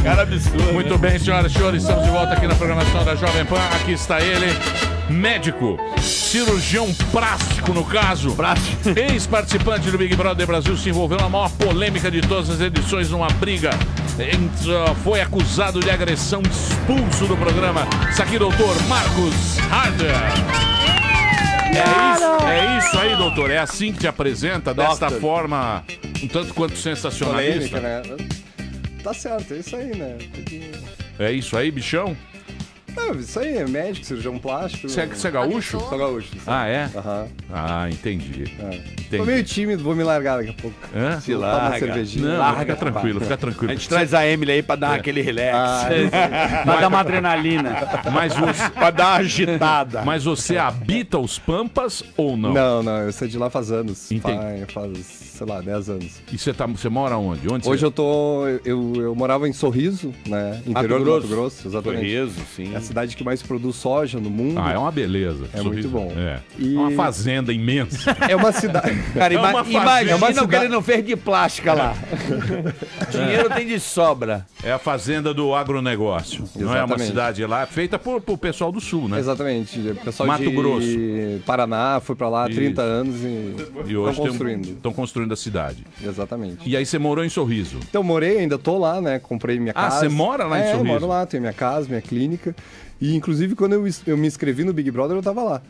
Cara absurdo. Muito bem, senhoras e senhores, estamos de volta aqui na programação da Jovem Pan. Aqui está ele, médico, cirurgião plástico no caso. Ex-participante do Big Brother Brasil, se envolveu na maior polêmica de todas as edições, numa briga. Foi acusado de agressão, expulso do programa. Isso aqui, doutor Marcos Harder. É isso aí, doutor. É assim que te apresenta, desta forma, um tanto quanto sensacionalista. Polêmica, né? Tá certo, é isso aí, né? É isso aí, bichão? Não, isso aí, é médico, cirurgião plástico. Você é gaúcho? Sou gaúcho. Ah, é? Aham. Ah, entendi. Tô meio tímido, vou me largar daqui a pouco. Hã? Se Tomar uma larga. cervejinha. Não, Larga, fica tranquilo, fica tranquilo. A gente traz a Emily aí pra dar aquele relax. Vai dar uma adrenalina. Pra dar uma agitada. Mas você habita os Pampas ou não? Não, eu saí de lá faz anos. Faz, sei lá, 10 anos. E você mora onde? Hoje eu morava em Sorriso, né? Interior do Mato Grosso, exatamente. Sorriso, sim. É a cidade que mais produz soja no mundo. Ah, é uma beleza. É muito bom. É. E- Uma fazenda imensa. É uma cidade. Cara, É uma imagina fazenda. o que ele não fez de plástica lá. Dinheiro tem de sobra. É a fazenda do agronegócio. Não é uma Exatamente. cidade lá, feita por pessoal do sul, né? Exatamente. O pessoal Mato de Grosso. Paraná foi pra lá há 30 Isso. anos e E hoje estão construindo. estão construindo a cidade. Exatamente. E aí você morou em Sorriso. Então, morei, ainda tô lá, né? Comprei minha Ah, casa. você mora lá em Sorriso? Eu moro lá, tenho minha casa, minha clínica. E, inclusive, quando eu me inscrevi no Big Brother, eu tava lá.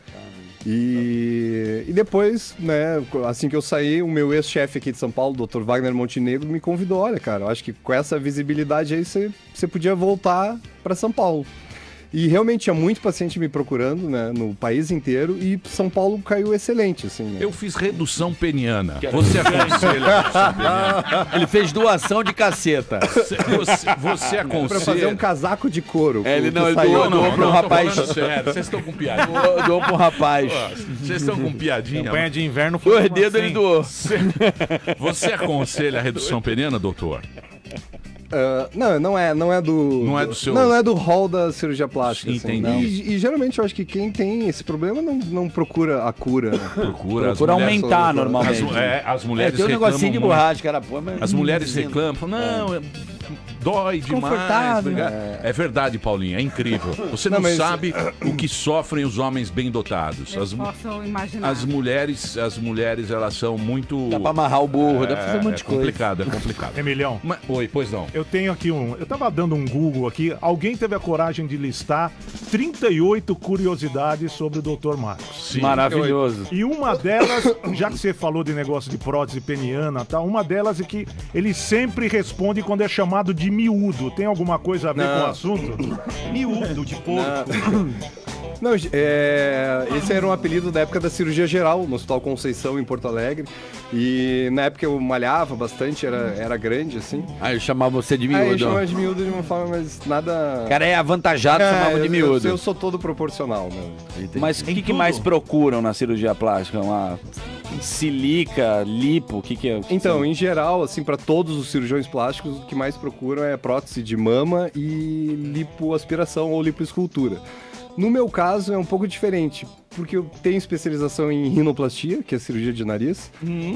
E depois, né, assim que eu saí, o meu ex-chefe aqui de São Paulo, o Dr. Wagner Montenegro, me convidou. Olha, cara, eu acho que com essa visibilidade aí você podia voltar para São Paulo. E realmente tinha muito paciente me procurando, né, no país inteiro, e São Paulo caiu excelente, assim, né? Eu fiz redução peniana. Você aconselha redução peniana? Ele fez doação de caceta. Você aconselha... Pra fazer um casaco de couro. Ele que não, ele saiu. doou pra um rapaz. Tô falando sério, vocês estão com piadinha. Doou pra um rapaz. Vocês estão com piadinha. Campanha de inverno foi 2 dedos ele doou. Você aconselha a redução peniana, doutor? Não é do... Não é do seu... Não é do hall da cirurgia plástica. Entendi. Assim, e geralmente eu acho que quem tem esse problema não procura a cura. Né? Procura aumentar são- normalmente. As mulheres Tem um reclamam negocinho de muito. borracha, cara. Pô, mas As mulheres reclamam, falam, não, dói demais. Desconfortável. É verdade, Paulinho, é incrível. Você não, sabe o que sofrem os homens bem dotados. Eu posso imaginar. As mulheres, elas são muito... Dá pra amarrar o burro, dá pra fazer um monte de coisa. É complicado. Emilhão, Oi, pois não. eu tenho aqui eu tava dando um Google aqui, alguém teve a coragem de listar 38 curiosidades sobre o Dr. Marcos. Sim. Maravilhoso. E uma delas, já que você falou de negócio de prótese peniana e tal, uma delas é que ele sempre responde quando é chamado de miúdo. Tem alguma coisa a ver com o assunto? Miúdo de porco. Não, esse era um apelido da época da cirurgia geral, no Hospital Conceição, em Porto Alegre. E na época eu malhava bastante, era grande, assim. Aí eu chamava você de Aí eu miúdo. chamava de miúdo de uma forma, mas nada... Cara, é avantajado, chamava de miúdo. Eu sou todo proporcional, né? Mas o que mais procuram na cirurgia plástica? Uma silica, lipo, o que é? Então, em geral, assim, para todos os cirurgiões plásticos, o que mais procuram é prótese de mama e lipoaspiração ou lipoescultura. No meu caso, é um pouco diferente, porque eu tenho especialização em rinoplastia, que é cirurgia de nariz.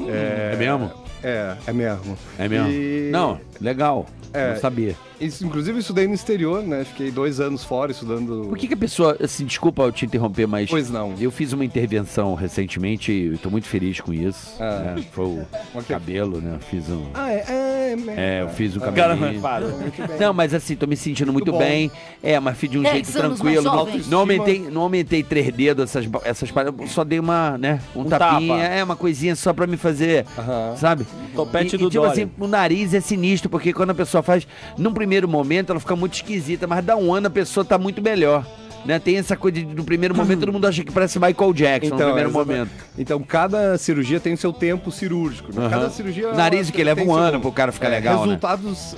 É mesmo? É mesmo. É mesmo? E- Não, legal. É. Não sabia. Inclusive, eu estudei no exterior, né? Fiquei 2 anos fora estudando... Por que a pessoa, assim, desculpa eu te interromper, mas... Pois não. Eu fiz uma intervenção recentemente e tô muito feliz com isso. Ah. Né? Foi o cabelo, né? Eu fiz um... eu fiz um cabelinho. Não, mas assim, tô me sentindo muito bom. bem. Mas fiz de um 10 jeito anos mais tranquilo. jovem. Não aumentei 3 dedos, essas paradas. Só dei uma, né? Um tapinha. tapa. Uma coisinha só pra me fazer, sabe? Topete do tipo Dória. assim, o nariz é sinistro, porque quando a pessoa faz, num primeiro momento, ela fica muito esquisita, mas dá um ano a pessoa tá muito melhor. Né? Tem essa coisa de, no primeiro momento, todo mundo acha que parece Michael Jackson no primeiro momento. Então, cada cirurgia tem o seu tempo cirúrgico. Né? Cada cirurgia... Nariz que leva tem um seu- ano pro cara ficar legal, né? Resultados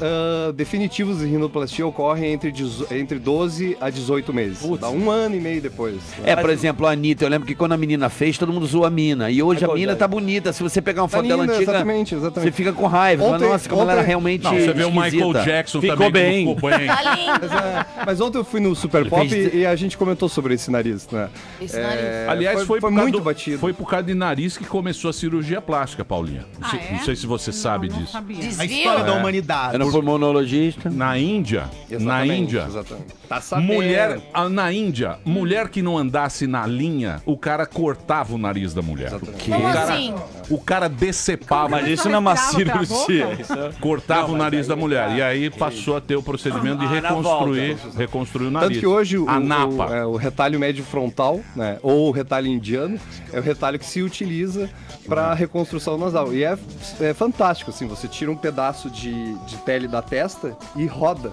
definitivos de rinoplastia ocorrem entre 12 a 18 meses. Dá 1 ano e meio depois. Né? Por exemplo, a Anitta, eu lembro que quando a menina fez, todo mundo zoou a mina. E hoje a mina tá bonita. Se você pegar uma foto dela linda, antiga, exatamente. você fica com raiva. Fala, nossa, como ela era realmente Não, você vê o Michael esquisita. Jackson Ficou também, bem. que não ficou bem. Tá lindo. Mas ontem eu fui no Super Pop fez e a gente comentou sobre esse nariz, né? Esse nariz. Aliás, foi muito do, batido. Foi por causa de nariz que começou a cirurgia plástica, Paulinha. Não sei se você sabe disso. A história da humanidade. Eu não fui monologista. Na Índia, Exatamente. Tá sabendo. Na Índia, mulher que não andasse na linha, o cara cortava o nariz da mulher. Como assim? O cara decepava. Mas isso não é uma cirurgia. Cortava o nariz da mulher. E aí passou a ter o procedimento de reconstruir o nariz. Tanto que hoje a napa. o retalho médio frontal, né, ou o retalho indiano, é o retalho que se utiliza para reconstrução nasal. E é fantástico, assim, você tira um pedaço de pele da testa e roda.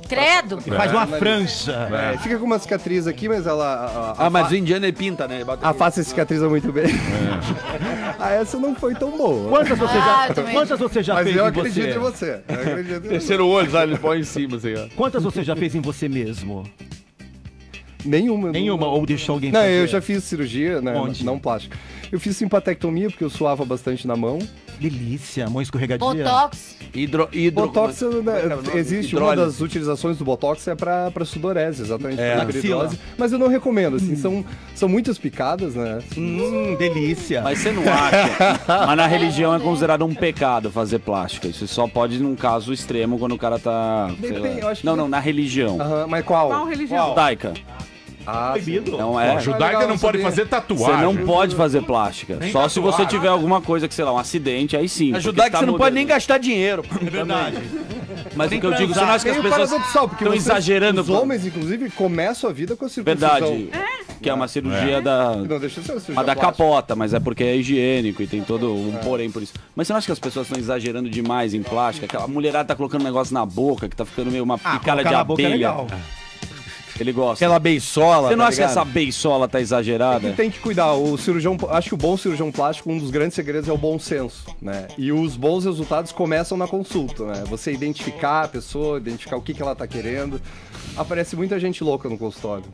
Credo. E faz uma franja. Fica com uma cicatriz aqui, mas ela... Mas o indiano ele pinta, né? A face cicatriza muito bem. Essa não foi tão boa. Quantas você já Mas fez eu em acredito você? em você. Terceiro olho, sabe? Ele põe em cima, assim, ó. Quantas você já fez em você mesmo? Nenhuma. Ou deixou alguém Não, fazer? eu já fiz cirurgia, né? Onde? Não plástica. Eu fiz simpatectomia porque eu suava bastante na mão. Delícia, mão escorregadia. Botox. Botox, existe uma das utilizações do Botox é pra sudorese, exatamente. Pra hiperidrose. Mas eu não recomendo, assim, são muitas picadas, né? Delícia. Mas você não acha? Mas na religião é considerado um pecado fazer plástica. Isso só pode num caso extremo quando o cara tá. Eu acho que Não, na religião. Mas qual? Qual religião? Judaica. Proibido. Não é. Judaica legal não pode saber. fazer tatuagem. Você não pode fazer plástica. Só se você tiver alguma coisa que, sei lá, um acidente, aí sim. Ajudar que você não pode nem gastar dinheiro. É verdade. Mas o que eu digo, você não acha que as Meio pessoas paradoxal, porque estão vocês, exagerando? Os homens, inclusive, começam a vida com a circuncisão. Verdade. Que é uma cirurgia da... Não, deixa eu ser uma cirurgia A da plástica. capota, mas é porque é higiênico e tem todo um porém por isso. Mas você não acha que as pessoas estão exagerando demais em plástica? Aquela mulherada tá colocando um negócio na boca, que tá ficando meio uma picada de colocar na boca é abelha. legal. Ele gosta. Aquela beisola. Você não tá acha que ligado? essa beisola tá exagerada? E tem que cuidar. O cirurgião, acho que o bom cirurgião plástico, um dos grandes segredos é o bom senso, né? E os bons resultados começam na consulta, né? Você identificar a pessoa, identificar o que ela tá querendo. Aparece muita gente louca no consultório.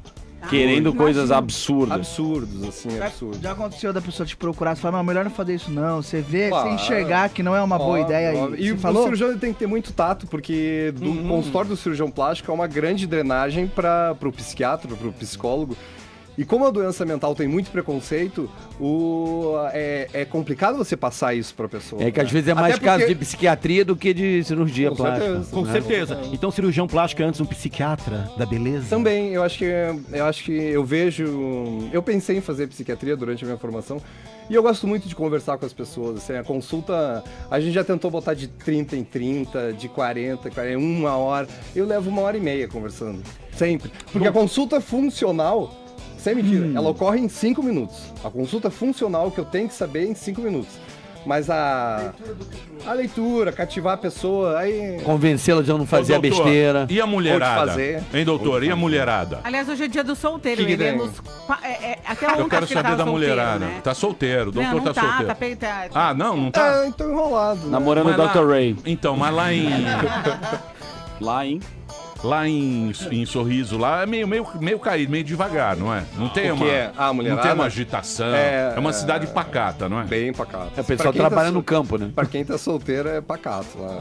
Querendo coisas absurdas. Absurdos, assim, absurdos. Já aconteceu da pessoa te procurar e falar, não, melhor não fazer isso não. Você vê, Claro. você enxergar que não é uma boa ideia. E você o falou? cirurgião ele tem que ter muito tato, porque do consultório do cirurgião plástico é uma grande drenagem para o psiquiatra, para o psicólogo. E como a doença mental tem muito preconceito, é complicado você passar isso para a pessoa. É que às vezes é mais Até caso porque- de psiquiatria do que de cirurgia Com plástica. certeza. Com certeza. Então, cirurgião plástico é antes um psiquiatra da beleza? Também, eu acho que eu pensei em fazer psiquiatria durante a minha formação e eu gosto muito de conversar com as pessoas, assim, a consulta, a gente já tentou botar de 30 em 30, de 40, 1 hora, eu levo 1h30 conversando, sempre, porque a consulta funcional, sem mentira, ela ocorre em 5 minutos, a consulta funcional que eu tenho que saber em 5 minutos. Mas a leitura, cativar a pessoa, aí... Convencê-la de não fazer a doutor, besteira. E a mulherada? Pode fazer. Hein, doutor? E a mulherada? Aliás, hoje é dia do solteiro. Que ele é tem? até ontem Eu quero acho que ele saber tava da solteiro, mulherada. né? Tá solteiro, o doutor não, não tá solteiro. tá. Ah, não tá? então enrolado. né? Namorando o Mas Dr. Ray. Então, mas Lá em... em Sorriso, lá é meio caído, meio devagar, não é? Não tem O que é? Ah, a não mulherada? tem uma agitação. É uma cidade pacata, não é? Bem pacato. É o pessoal trabalha no campo, né? Pra quem tá solteiro é pacato lá.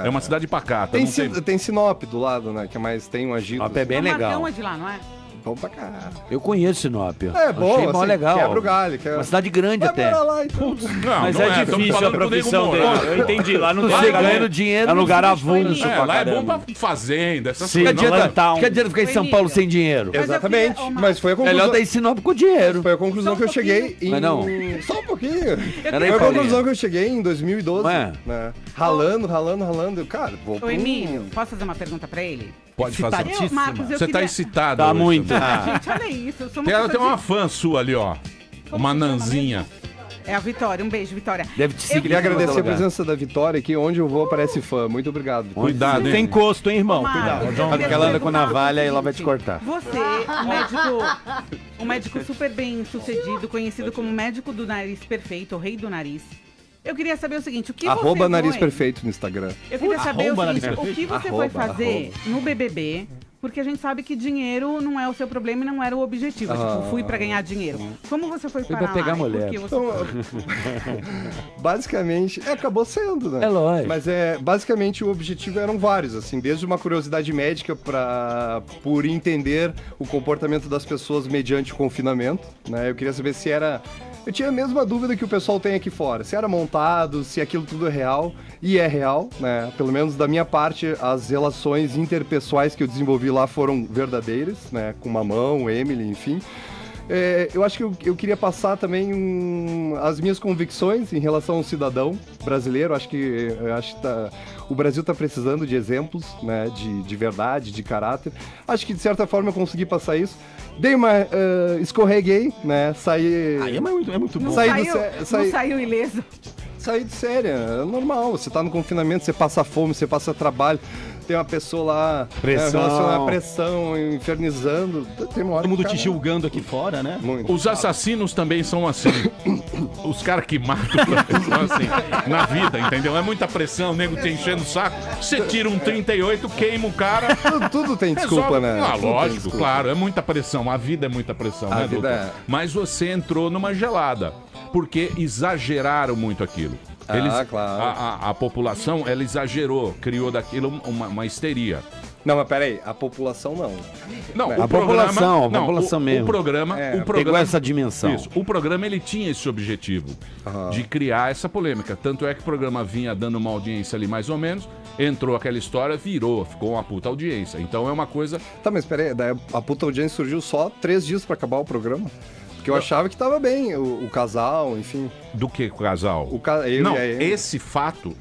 É uma cidade pacata. Tem, não tem... tem Sinop do lado, né? Que é mais tem um agito. Sinop é bem O legal. Marcão é de lá, não é? Bom pra caralho. Eu conheço Sinop. É bom, Achei mó assim, legal. quebra o galho. Uma cidade grande Vai até. morar lá, então. Não, Mas não é estamos difícil a falando com o profissão Nego dele. Moura. Eu entendi. Lá não tem Você lugar- ganhando dinheiro. É um não lugar substitui avulso ninguém. É, lá é caramba. bom pra fazenda, essas Sim, coisas. não plantar Que adianta ficar em São Paulo sem dinheiro? Mas eu Exatamente. queria uma- Mas foi a conclusão. Melhor tá em Sinop com dinheiro. Foi a conclusão Só um que eu cheguei em... Mas não. Só um pouquinho. Era Foi aí, a Paulinha. conclusão que eu cheguei em 2012. Ué? Né? Ralando. Eu, cara, vou Ô, pra Emílio, posso fazer uma pergunta pra ele? Pode fazer. Eu, Marcos, eu Você queria... tá excitado. Tá hoje, muito. né? Gente, olha isso. Eu sou uma Tem pessoa uma fã sua ali, ó. Uma se chama nanzinha. É a Vitória. Um beijo, Vitória. Deve te seguir. Queria em todo agradecer a lugar. presença da Vitória aqui, onde eu vou aparece fã. Muito obrigado. Cuidado, hein? Tem encosto, hein, irmão? Marcos, Cuidado. eu João. queria Porque ela anda com perguntar navalha o e ela vai te seguinte. cortar. Você, um médico super bem sucedido, conhecido como médico do nariz perfeito, o rei do nariz. Eu queria saber o seguinte, o que Arroba você nariz foi... perfeito no Instagram. Eu queria saber o Arroba seguinte, nariz o que você Arroba, foi fazer no BBB Porque a gente sabe que dinheiro não é o seu problema e não era o objetivo. Tipo, fui pra ganhar dinheiro. Como você foi parar pra pegar lá? E mulher. por que você... Basicamente, acabou sendo, né? É lógico. Mas basicamente o objetivo eram vários, assim, desde uma curiosidade médica por entender o comportamento das pessoas mediante o confinamento, né? Eu queria saber se era... Eu tinha a mesma dúvida que o pessoal tem aqui fora, se era montado, se aquilo tudo é real, e é real, né? Pelo menos da minha parte, as relações interpessoais que eu desenvolvi lá foram verdadeiras, né? Com Mamão, Emily, enfim. Eu acho que eu queria passar também as minhas convicções em relação ao cidadão brasileiro. Acho que o Brasil está precisando de exemplos, né, de verdade, de caráter. Acho que de certa forma eu consegui passar isso. Dei uma escorreguei, né? Saí. Aí é muito bom. Não saiu ileso. Sair de série, é normal. Você tá no confinamento, você passa fome, você passa trabalho. Tem uma pessoa lá relacionada à pressão, infernizando. Tem uma hora Todo mundo te julgando aqui fora, né? Muito. Os assassinos também são assim. Os caras que matam são assim. Na vida, entendeu? É muita pressão, o nego te enchendo o saco. Você tira um 38, queima o cara. Tudo tem desculpa, né? Ah, Tudo tem lógico, desculpa. claro. É muita pressão. A vida é muita pressão, A né, vida doutor? é. Mas você entrou numa gelada. Porque exageraram muito aquilo. Claro. A população, ela exagerou, criou daquilo uma histeria. Não, mas peraí, a população não. Não, A população mesmo. O programa Pegou essa dimensão. Isso, o programa ele tinha esse objetivo de criar essa polêmica. Tanto é que o programa vinha dando uma audiência ali mais ou menos, entrou aquela história, virou, ficou uma puta audiência. Então é uma coisa... Tá, mas peraí, daí a puta audiência surgiu só 3 dias pra acabar o programa? Porque eu achava que tava bem, o casal, enfim. Do que o casal? Eu Não, e a Amy. esse fato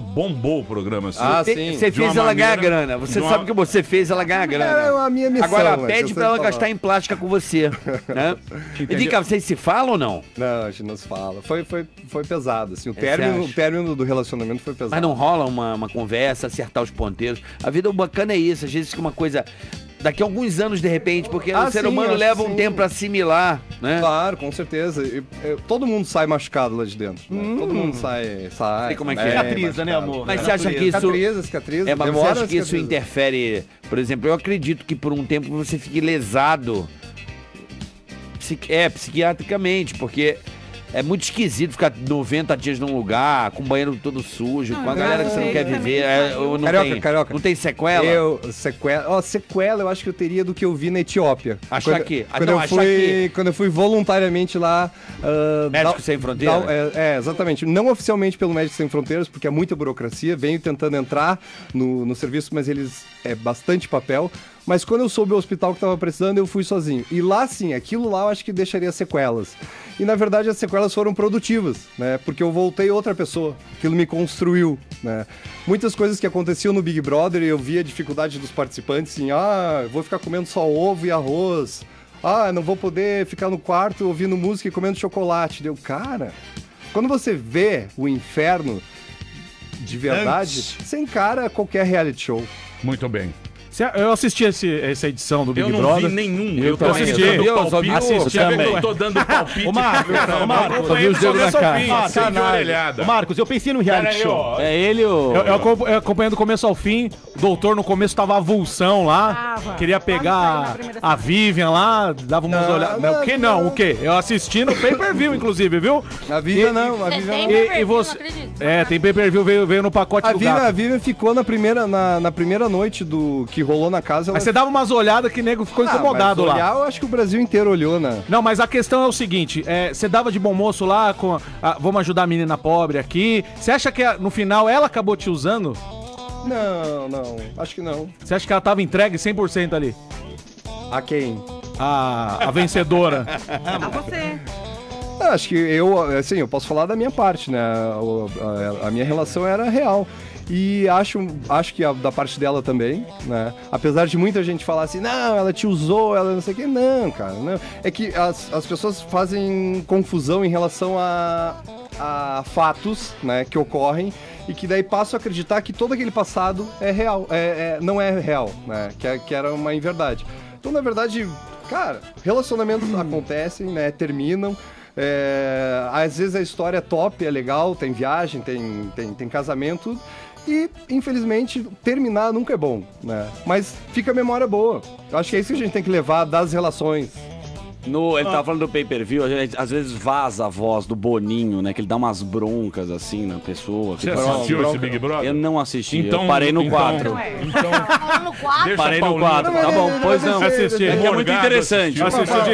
bombou o programa. Assim. Sim. Você De uma fez ela ganhar maneira- grana. Você de uma- sabe que você fez ela ganhar grana. Era a minha missão. Agora né, pede que pra eu ela sempre gastar em plástica com você. Né? E vem cá, vocês se falam ou não? falava. Não, a gente não se fala. Foi pesado, assim. O Você término do relacionamento foi pesado. Mas não rola uma conversa, acertar os ponteiros. A vida bacana é isso. Às vezes fica uma coisa... Daqui a alguns anos, de repente, porque o ser sim, humano acho leva que um sim. tempo pra assimilar, né? Claro, com certeza. Todo mundo sai machucado lá de dentro. Né? Todo mundo sai. Sei como é que é. Cicatriza, né, machucado. amor? Mas você acha que isso... Cicatriza. Mas você demora acha que isso cicatriza. interfere... Por exemplo, eu acredito que por um tempo você fique lesado psiquiatricamente, porque é muito esquisito ficar 90 dias num lugar, com o banheiro todo sujo, com a galera que você não quer viver. Carioca. Não tem sequela? Sequela eu acho que eu teria do que eu vi na Etiópia. Quando eu fui voluntariamente lá... Médicos Sem Fronteiras? Exatamente. Não oficialmente pelo Médicos Sem Fronteiras, porque é muita burocracia. Venho tentando entrar no serviço, mas é bastante papel. Mas quando eu soube o hospital que estava precisando, eu fui sozinho. E lá, sim, aquilo lá eu acho que deixaria sequelas. E, na verdade, as sequelas foram produtivas, né? Porque eu voltei outra pessoa. Aquilo me construiu, né? Muitas coisas que aconteciam no Big Brother, eu via a dificuldade dos participantes, assim, eu vou ficar comendo só ovo e arroz. Não vou poder ficar no quarto ouvindo música e comendo chocolate. Cara, quando você vê o inferno de verdade, você encara qualquer reality show. Muito bem. Eu assisti essa edição do Big Eu não Brother. vi nenhum. Eu tô assisti. assistindo. Assisti. Eu tô dando palpite. Ô, Marcos, Eu vi os dedos na cara. Sem de orelhada. Ô, Marcos, eu pensei no reality show. É ele ou... Eu acompanhando do começo ao fim. O doutor no começo tava avulsão lá. Tava. Queria pegar a Vivian lá, dava umas olhadas. Não, o que não? O quê? Eu assisti no pay-per-view, inclusive, viu? A Vivian não. Você tem E pay-per-view, você... não acredito. Tem pay-per-view, veio no pacote do gato. A Vivian ficou na primeira noite que rolou na casa. Mas você dava umas olhadas que o nego ficou incomodado mas lá. olhar, eu acho que o Brasil inteiro olhou, né? Não, mas a questão é o seguinte, você dava de bom moço lá, vamos ajudar a menina pobre aqui. Você acha que no final ela acabou te usando? Não, acho que não. Você acha que ela tava entregue 100% ali? A quem? A vencedora. A você. Acho que eu posso falar da minha parte, né? A minha relação era real. E acho que da parte dela também, né? Apesar de muita gente falar assim, não, ela te usou, ela não sei o que. Não, cara, não. É que as pessoas fazem confusão em relação a fatos, né, que ocorrem e que daí passam a acreditar que todo aquele passado é real, não é real, né? Que era uma inverdade. Então, na verdade, cara, relacionamentos acontecem, né? Terminam. Às vezes a história é top, é legal, tem viagem, tem casamento. E, infelizmente, terminar nunca é bom, né? Mas fica a memória boa. Eu acho que é isso que a gente tem que levar das relações. Ele tava falando do pay-per-view, às vezes vaza a voz do Boninho, né? Que ele dá umas broncas assim na pessoa. Você assistiu esse Big Brother? Eu não assisti, Então, eu parei no 4. No quadro? Parei no 4, tá bom, pois não. Assistir. É que é muito interessante.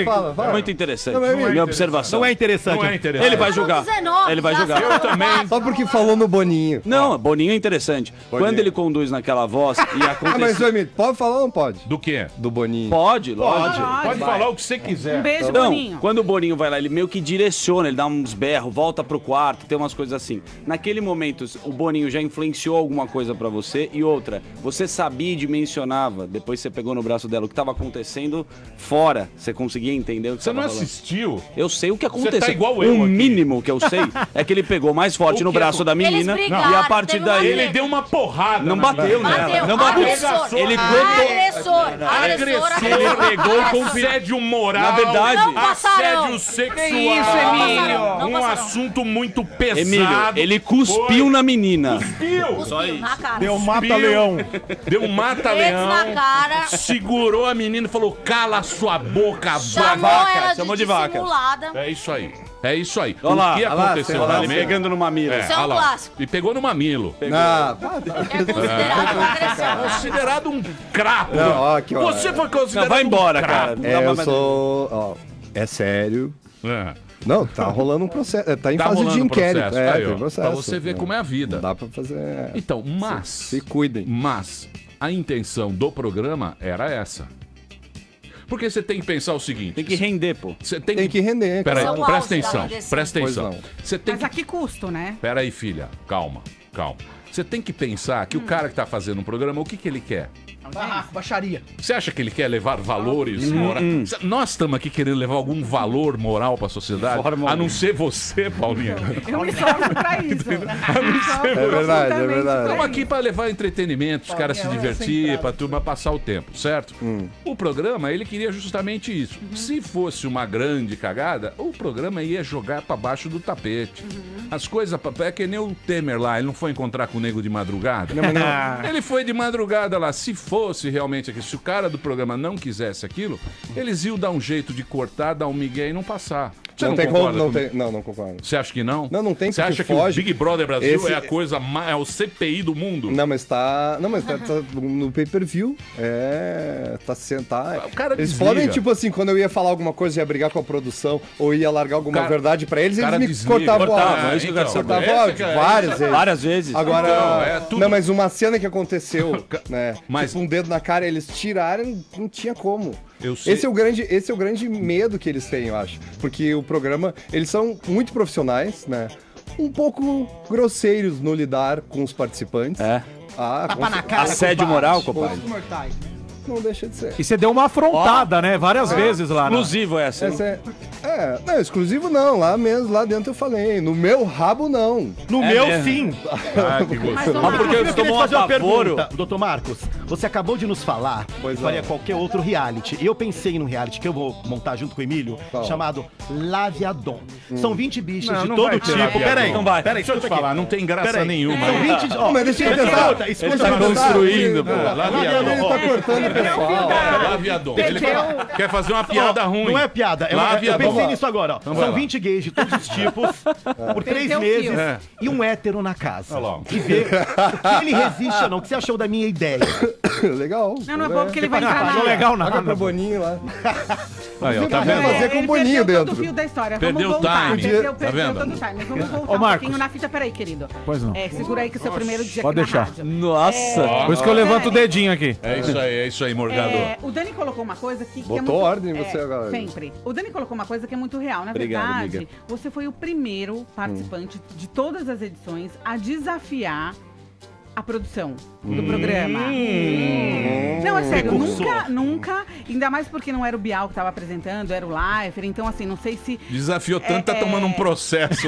Fala. Muito interessante. Não, mas- Minha observação. Não é interessante. Não é interessante. Ele vai julgar. 19, Ele vai já julgar. são- Eu também. Só porque falou no Boninho. Não, Boninho é interessante. Quando ele conduz naquela voz e Ah, mas, acontece... ô, Emílio, pode falar ou não pode? Do quê? Do Boninho. Pode, lógico. Pode falar o que você quiser. Um beijo, Então, Boninho. quando o Boninho vai lá, ele meio que direciona, ele dá uns berros, volta pro quarto, tem umas coisas assim. Naquele momento, o Boninho já influenciou alguma coisa pra você e outra, você sabia e dimensionava, depois você pegou no braço dela, o que tava acontecendo fora, você conseguia entender o que Você tava não rolando. assistiu? Eu sei o que aconteceu. tá igual eu O aqui. mínimo que eu sei é que ele pegou mais forte O no que braço da menina Eles e a brigaram, partir teve uma daí treta. Ele deu uma porrada. não na bateu menina. nela. Não bateu. Agressor. Ele Agressor. Ele pegou com assédio moral. Na verdade- Não passarão. assédio sexual. Que isso, Emílio? Não Um passarão. assunto muito pesado. Emílio, ele cuspiu na menina. Cuspiu na cara. Deu mata-leão. Deu um Dedos mata-leão. na cara. Segurou a menina e falou: cala sua boca, Chamou vaca. ela chamou de de vaca. dissimulada. É isso aí. É isso aí. Olha lá, o que olha lá, aconteceu olha lá, também? ele pegando no mamilo. Isso é um olha lá. clássico. E pegou no mamilo. Ah, É considerado uma agressão. Considerado um crapo. Não, ó, aqui, ó. Você foi considerado Não, vai embora, um cara. crapo. Não dá eu pra- sou... Ó, é sério. É. Não, tá rolando um processo. Tá em Tá fase rolando de inquérito. processo. É, Aí, ó, tem processo. pra você ver Não, como é a vida. Não dá pra fazer... Então, mas... Se cuidem. Mas a intenção do programa era essa. Porque você tem que pensar o seguinte. Tem que render, pô. Você tem Tem que render. Peraí, Esse é o presta auge da atenção. rendição. Presta Pois atenção. não. Você tem Mas que... a que custo, né? Peraí, filha. Calma, calma. Você tem que pensar que o cara que tá fazendo um programa, o que ele quer? Baixaria. Você acha que ele quer levar valores morais? Nós estamos aqui querendo levar algum valor moral para a sociedade, a não ser você, Paulinha. Eu me esforço pra isso. É verdade, é verdade. Estamos aqui para levar entretenimento, os caras se divertir, para a turma passar o tempo, certo? O programa, ele queria justamente isso. Se fosse uma grande cagada, o programa ia jogar para baixo do tapete. As coisas, é que nem o Temer lá, ele não foi encontrar com o nego de madrugada? Ele foi de madrugada lá. Se fosse realmente aqui, se o cara do programa não quisesse aquilo, eles iam dar um jeito de cortar, dar um migué e não passar. Você Não não tem como, concorda não comigo? tem. Não, não concordo. Você acha que não? Não tem, Você porque acha que foge. o Big Brother Brasil Esse- é a coisa é o CPI do mundo? Não, mas tá. Não, mas tá no pay-per-view. Tá sentado. O cara Eles desliga. podem, tipo assim, quando eu ia falar alguma coisa, ia brigar com a produção, ou ia largar alguma Cara- verdade pra eles, cara eles me desliga. cortavam o Cortava, áudio. é isso que eu quero saber. Cortavam o Essa áudio que é- várias essa- vezes. Várias vezes. Agora. Então, é tudo- Não, mas uma cena que aconteceu, né? Mas- Tipo, um dedo na cara, eles tiraram, não tinha como. Eu sei. Esse é o grande medo que eles têm, eu acho. Porque o programa, eles são muito profissionais, né? Um pouco grosseiros no lidar com os participantes. É. Tapa na cara. Assédio compadre. moral, compadre. Todos mortais. Não deixa de ser. E você deu uma afrontada, né? Várias vezes lá. né? Exclusivo essa. hein? Essa não, exclusivo não, lá mesmo, lá dentro eu falei, no meu rabo não. No É meu, mesmo? sim. Ah, que gostoso. Mas, Tomás, porque Eu queria tomou te fazer uma apavoro. pergunta, doutor Marcos. Você acabou de nos falar Pois que não. faria qualquer outro reality. E eu pensei num reality que eu vou montar junto com o Emílio, Qual? chamado Laviadon. São 20 bichos Não, de não todo vai ter tipo. Laviadon. Peraí, Não vai. Peraí, Deixa eu te escuta aqui. falar, não tem graça Peraí. nenhuma. São 20. Ó, Mas deixa eu pensar. escuta, Ele escuta. tá construindo, pô. Laviadon. Ele tá cortando o pessoal. Laviadon. Ele quer fazer uma piada ruim. Não é piada, eu Laviadon. pensei nisso agora, ó. vai São lá. 20 gays de todos os tipos, por 3 Perdeu o meses, fio. É. e um hétero na casa. Olha lá. E ver se ele resiste ou não. O que você achou da minha ideia? Legal. Não é bom porque ele vai entrar Achou na... legal Paga nada. pro Boninho lá. Aí, ó, tá Vai vendo? fazer com ele o Boninho perdeu todo dentro. o fio da história. Perdeu Vamos o voltar. time. Perdeu Tá vendo? todo o time. Mas vamos voltar Ô, um Marcos. pouquinho na fita. Peraí, querido. Pois não. Segura aí que o seu primeiro dia Pode aqui na deixar. rádio. Nossa. Por isso que eu levanto o dedinho aqui. É isso aí, Morgador. O Dani colocou uma coisa que é Botou muito... ordem em você agora. Sempre. O Dani colocou uma coisa que é muito real. Na Obrigado, verdade, amiga. você foi o primeiro participante de todas as edições a desafiar a produção do programa. Não, é sério, nunca, ainda mais porque não era o Bial que tava apresentando, era o Leifert, então assim, não sei se... Desafiou tanto, tá tomando um processo.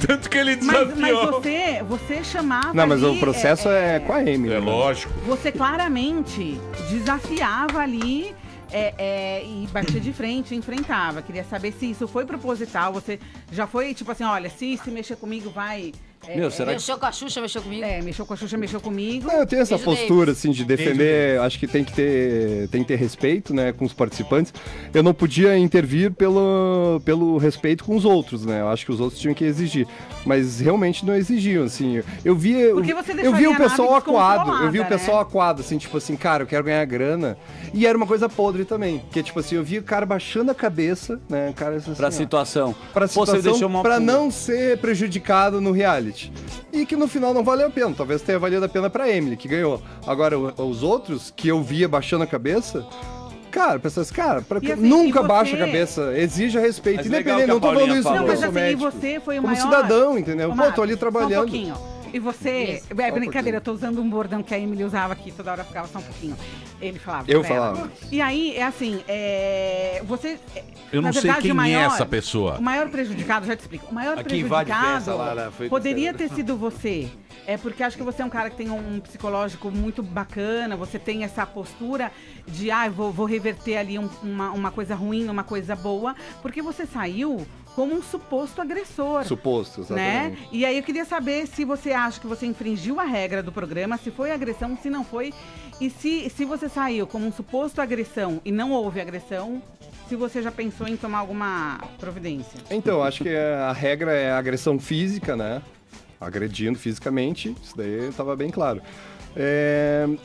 Tanto que ele Mas desafiou. você chamava Não, mas ali, o processo é com a Amy. É né? lógico. Você claramente desafiava ali e batia de frente, enfrentava. Queria saber se isso foi proposital. Você já foi tipo assim, olha, se mexer comigo vai Meu, será que... Mexeu com a Xuxa, mexeu comigo. Mexeu com a Xuxa, mexeu comigo. Eu tenho essa Beijo, postura, assim, de defender, acho que tem que ter respeito, né, com os participantes. Eu não podia intervir pelo respeito com os outros, né, eu acho que os outros tinham que exigir, mas realmente não exigiam, assim. Eu via o pessoal acuado, assim, tipo assim, cara, eu quero ganhar grana, e era uma coisa podre também, que tipo assim, eu via o cara baixando a cabeça, né, cara, assim, Pra situação. Você deixou pra não ser prejudicado no reality. E que no final não valeu a pena. Talvez tenha valido a pena pra Emily, que ganhou. Agora, os outros, que eu via baixando a cabeça, cara, pessoas, assim, nunca baixa a cabeça, exija respeito. Independente, não tô falando isso não, mas assim, médico. você foi o como maior... cidadão, entendeu? Pô, tô ali trabalhando. Um pouquinho. E você... brincadeira, eu tô usando um bordão que a Emily usava aqui, toda hora ficava só um pouquinho. Ele falava. Eu falava. E aí, é assim, você... Eu não sei quem é essa pessoa. O maior prejudicado, já te explico. O maior Aqui invade prejudicado festa lá, foi poderia ter sido você. Porque acho que você é um cara que tem um psicológico muito bacana, você tem essa postura de, vou reverter ali uma coisa ruim numa coisa boa, porque você saiu como um suposto agressor. Suposto, exatamente. Né? E aí eu queria saber se você acha que você infringiu a regra do programa, se foi agressão, se não foi, e se você saiu como um suposto agressão e não houve agressão, se você já pensou em tomar alguma providência. Então, acho que a regra é a agressão física, né? Agredindo fisicamente, isso daí estava bem claro.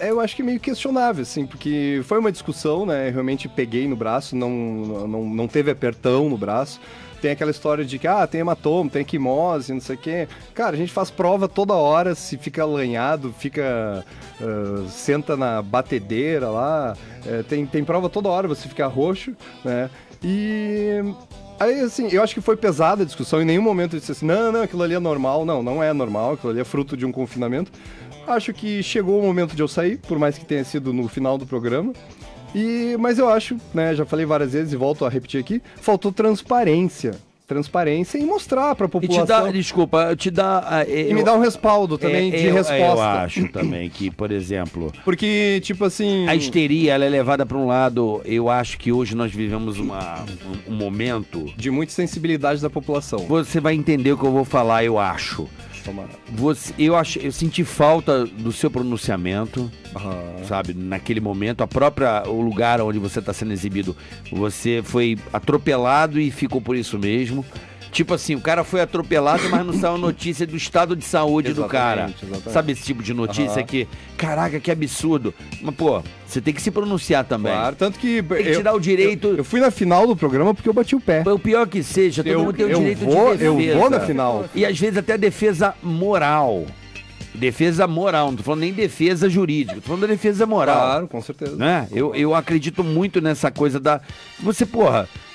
Eu acho que meio questionável, assim, porque foi uma discussão, né? Eu realmente peguei no braço, não teve apertão no braço. Tem aquela história de que, tem hematoma, tem quimose, não sei o quê. Cara, a gente faz prova toda hora, se fica lanhado, senta na batedeira lá, tem prova toda hora, você fica roxo, né? E... aí, assim, eu acho que foi pesada a discussão, em nenhum momento eu disse assim, não, aquilo ali é normal. Não é normal, aquilo ali é fruto de um confinamento. Acho que chegou o momento de eu sair, por mais que tenha sido no final do programa. Mas eu acho, né, já falei várias vezes e volto a repetir aqui, faltou transparência e mostrar pra população. E me dá um respaldo também de resposta. Eu acho também que, por exemplo... porque, tipo assim... a histeria, ela é levada pra um lado, eu acho que hoje nós vivemos um momento... de muita sensibilidade da população. Você vai entender o que eu vou falar, eu acho. Eu senti falta do seu pronunciamento, sabe? Naquele momento, o lugar onde você está sendo exibido, você foi atropelado e ficou por isso mesmo. Tipo assim, o cara foi atropelado, mas não saiu notícia do estado de saúde do cara. Exatamente. Sabe esse tipo de notícia que, caraca, que absurdo. Mas, pô, você tem que se pronunciar também. Claro, tanto que... tem que te dar o direito... Eu fui na final do programa porque eu bati o pé. O pior que seja, todo mundo tem o direito de defesa. Eu vou na final. E às vezes até defesa moral. Defesa moral, não tô falando nem defesa jurídica, tô falando da defesa moral. Claro, com certeza. Né? Eu acredito muito nessa coisa da... você,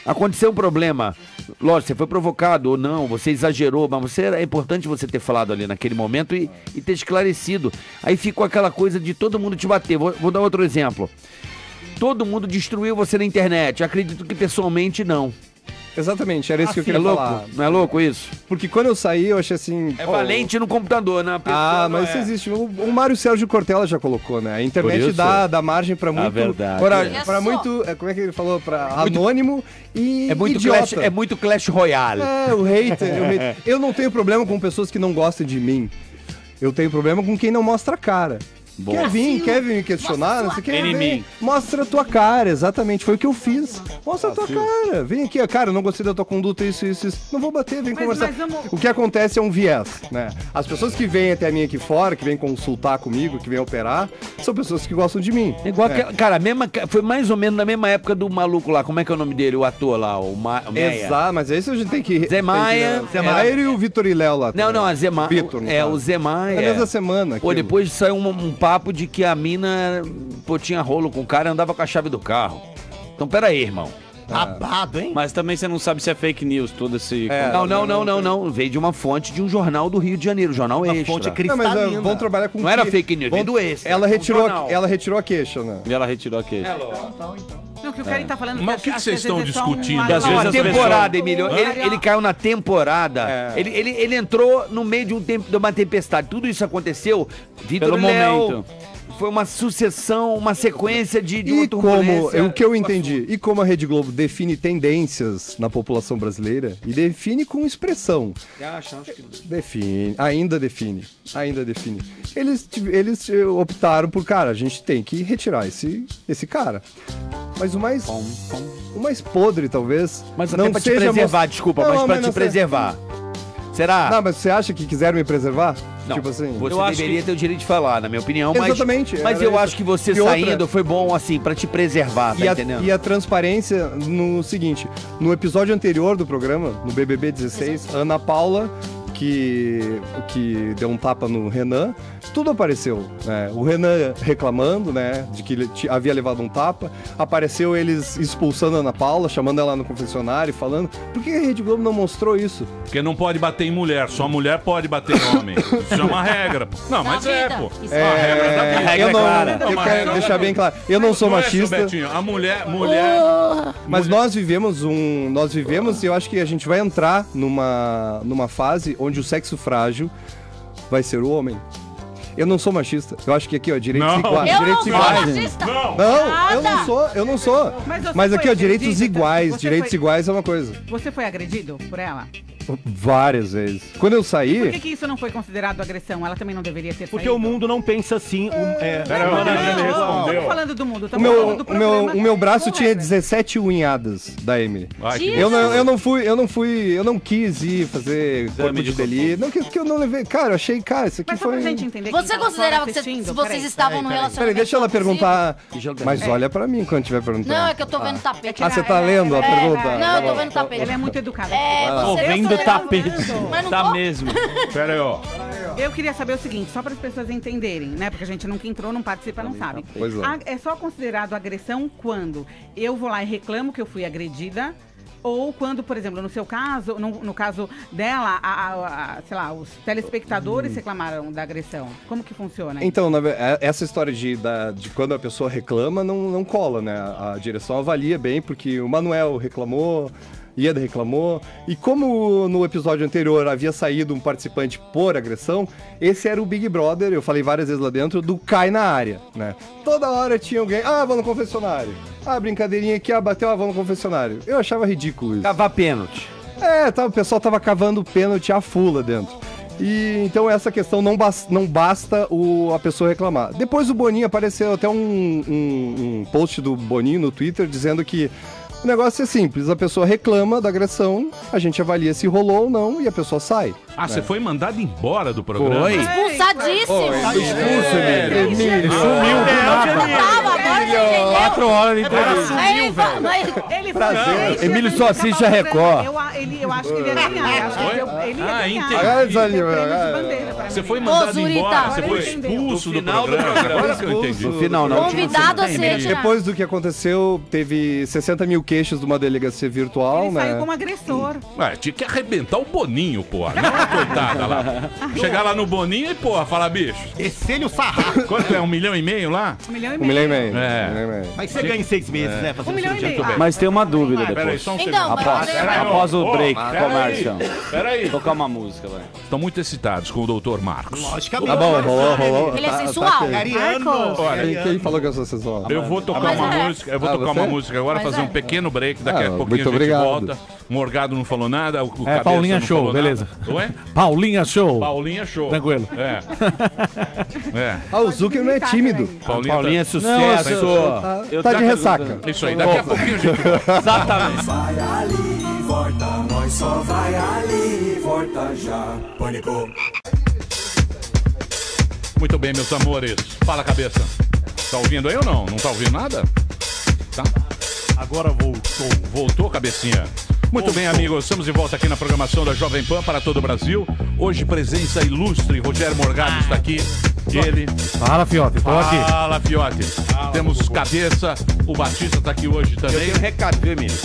aconteceu um problema, lógico, você foi provocado ou não, você exagerou, mas é importante você ter falado ali naquele momento e ter esclarecido. Aí ficou aquela coisa de todo mundo te bater. Vou dar outro exemplo. Todo mundo destruiu você na internet, acredito que pessoalmente não. Exatamente, era isso que eu queria falar. Não é louco isso? Porque quando eu saí, eu achei assim... valente no computador, né? Mas isso existe. O Mário Sérgio Cortella já colocou, né? A internet dá margem pra muito... verdade. Pra muito... como é que ele falou? Pra anônimo e idiota. É muito Clash Royale. O hater. Eu não tenho problema com pessoas que não gostam de mim. Eu tenho problema com quem não mostra a cara. Quer vir me questionar? Não sei o que. Mostra a tua cara, exatamente. Foi o que eu fiz. Mostra a tua cara. Vem aqui, cara, eu não gostei da tua conduta, isso. Não vou bater, vem conversar. O que acontece é um viés, né? As pessoas que vêm até mim aqui fora, que vêm consultar comigo, que vêm operar, são pessoas que gostam de mim. Igual cara, foi mais ou menos na mesma época do maluco lá. Como é que é o nome dele? O ator lá, o Maia. Exato, mas esse a gente tem que... Zé Maia. Zé Maia e o Vitor e Léo lá. Não, a Zé Maia. O Zé Maia. É a mesma semana. Pô, depois saiu um papo de que a mina, tinha rolo com o cara e andava com a chave do carro. Então, peraí, irmão. Babado, hein? Mas também você não sabe se é fake news, todo esse... Não. Veio de uma fonte de um jornal do Rio de Janeiro, Jornal Extra. Uma fonte cristalina. Não, mas vão trabalhar com... Não era fake news, veio do Extra. Ela retirou a queixa, né? E ela retirou a queixa. Não, que o cara tá falando... Mas o que vocês estão discutindo? Às vezes a temporada, Emílio. Ele caiu na temporada. Ele entrou no meio de uma tempestade. Tudo isso aconteceu... Pelo momento. foi uma sucessão, uma sequência de E uma como, turbulência. o que eu entendi, e como a Rede Globo define tendências na população brasileira, e define com expressão. Acho que... Define, ainda define. Eles optaram por, cara, a gente tem que retirar esse cara. Mas o mais podre, talvez, Mas até não pra te seja... preservar, desculpa, Não, mas pra mas te não sei. preservar. Será? Não, mas você acha que quiseram me preservar? Não, Tipo assim... você Eu acho deveria ter o direito de falar, na minha opinião, Exatamente, mas era eu isso. acho que você E outra- saindo foi bom, assim, pra te preservar, tá entendendo? E a transparência no seguinte, no episódio anterior do programa, no BBB 16, a Ana Paula, que deu um tapa no Renan, tudo apareceu, né? O Renan reclamando, né, de que ele havia levado um tapa, apareceu eles expulsando a Ana Paula, chamando ela no confessionário, falando, por que a Rede Globo não mostrou isso? Porque não pode bater em mulher, só mulher pode bater em homem. Isso é uma regra, pô. Não, mas é, pô. Isso É uma regra da vida. Eu, não, clara. eu Uma quero regra. deixar bem claro, eu não sou Não é isso, machista, Betinho. A mulher... mas nós vivemos e eu acho que a gente vai entrar numa fase onde o sexo frágil vai ser o homem. Eu não sou machista. Eu acho que aqui, ó, direitos Não. iguais. Eu não Direitos sou iguais. machista. Não. Não, eu não sou. Mas você Mas foi aqui, ó, direitos agredido? iguais. Você Direitos foi- iguais é uma coisa. Você foi agredido por ela? Várias vezes. Quando eu Por que, saí, que isso não foi considerado agressão? Ela também não deveria ter Porque saído? o mundo não pensa assim. Pera, Não, Ana, já me não respondeu. tô falando do mundo, tô o falando meu, do o programa. meu braço com tinha regra. 17 unhadas da Emily. Ai, que Jesus. Eu não quis ir fazer corpo de delírio. Não, que eu não levei. Cara, eu achei, cara, isso aqui Mas só pra foi. gente entender Você quem tá considerava fora que assistindo, se vocês peraí. estavam num Peraí, relacionamento deixa ela abusivo? perguntar. É. Mas olha pra mim quando tiver perguntando. Não, é que eu tô vendo tapete. Ah, você tá lendo a pergunta? Não, eu tô vendo tapete. Ela é muito educada. Você vendo eu tô tapete. Mas não Tá tô? mesmo. Pera aí, ó. Eu queria saber o seguinte, só para as pessoas entenderem, né? Porque a gente nunca entrou, não participa, não sabe. Pois é. É só considerado agressão quando eu vou lá e reclamo que eu fui agredida, ou quando, por exemplo, no seu caso, no caso dela, sei lá, os telespectadores reclamaram da agressão. Como que funciona? Então, essa história de quando a pessoa reclama não cola, né? A direção avalia bem, porque o Manuel reclamou, Ieda reclamou, e como no episódio anterior havia saído um participante por agressão, esse era o Big Brother, eu falei várias vezes lá dentro, do cai na área, né? Toda hora tinha alguém, vou no confessionário. Brincadeirinha aqui, bateu, vou no confessionário. Eu achava ridículo isso. Cavar pênalti. O pessoal tava cavando pênalti a full lá dentro. E então essa questão não basta a pessoa reclamar. Depois o Boninho apareceu até um post do Boninho no Twitter dizendo que o negócio é simples, a pessoa reclama da agressão, a gente avalia se rolou ou não e a pessoa sai. Ah, você foi mandado embora do programa? Foi. Expulsadíssimo. Expulso, Emílio. Emílio, Sumiu do nada. Tava, agora ele 4 horas de entrevista. Aí, mas Ele Prazer. Emílio só assiste a Record. Eu acho que ele ia ganhar. Eu acho que ele ia ganhar. entendi. Agora Ele tem o desanimou, prêmio de agora. bandeira pra Você mim. foi mandado Zurita. embora, você foi Agora ele entendeu. expulso do final do programa. programa. Agora que eu entendi. No final, não. convidado a ser retirado. Depois do que aconteceu, teve 60 mil queixas de uma delegacia virtual, Ele saiu né? como agressor. Ué, tinha que arrebentar o Boninho, porra. Não a coitada lá. Chegar lá no Boninho e, porra, falar, bicho. Essênio Sarra. Quanto é? 1,5 milhão lá? 1,5 milhão. 1,5 milhão. É. 1,5 milhão. Mas você ganha em 6 meses, né? Fazendo 1,5 milhão. cirurgia. bem. Mas tem uma dúvida Peraí, depois. só um Então, segundo. mas Após o break Peraí. comercial. Peraí. Tocar uma música, vai. Estão muito excitados com o Dr. Marcos. Logicamente. Tá bom, rolou. ele é sensual. Ariano. Olha, Quem falou que eu sou sensual? eu vou tocar Mas uma é. música. Eu vou Ah, tocar você? uma música agora, Mas fazer é. um pequeno break. Daqui a pouquinho muito a gente obrigado. volta. O Morgado não falou nada. O Cabeça Paulinha não Show, falou beleza. Nada. Ué? Paulinha Show. Paulinha Show. Tranquilo. É. É. O Zuckerman é tímido. Paulinha é tá- sucesso. Eu Tá de tenho a ressaca. pergunta. Isso aí, daqui a pouquinho a gente volta. Exatamente. Vai ali e volta, nós só vai ali e volta já. Pânico. Muito bem, meus amores. Fala, cabeça. Tá ouvindo aí ou não? Não tá ouvindo nada? Tá? Agora voltou. Voltou, cabecinha? Muito bem, amigos. Estamos de volta aqui na programação da Jovem Pan para todo o Brasil. Hoje, presença ilustre. Rogério Morgado está aqui. Ele. Fala, Fiote. Tô aqui. Fala, Fiote. Temos cabeça. O Batista está aqui hoje Eu também. tenho um recado, viu, Emílio?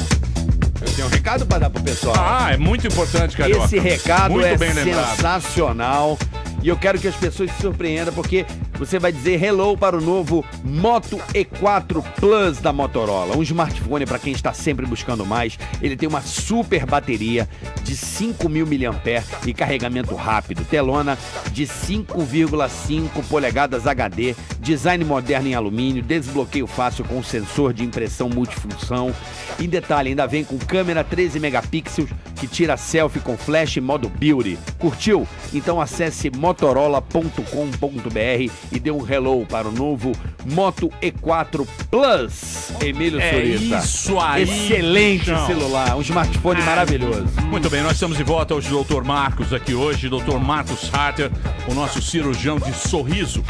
Eu tenho um recado pra dar pro pessoal. Ah, é muito importante, Carioca. Esse recado muito é bem lembrado. sensacional. E eu quero que as pessoas se surpreendam, porque você vai dizer hello para o novo Moto E4 Plus da Motorola. Um smartphone para quem está sempre buscando mais. Ele tem uma super bateria de 5.000 mAh e carregamento rápido. Telona de 5,5 polegadas HD, design moderno em alumínio, desbloqueio fácil com sensor de impressão multifunção. Em detalhe, ainda vem com câmera 13 megapixels que tira selfie com flash e modo beauty. Curtiu? Então acesse motorola.com.br e dê um hello para o novo Moto E4 Plus. Emílio Surita. Isso aí. Excelente celular, um smartphone maravilhoso. Muito bem, nós estamos de volta hoje, Dr. Marcos aqui hoje, Dr. Marcos Harter, o nosso cirurgião de sorriso.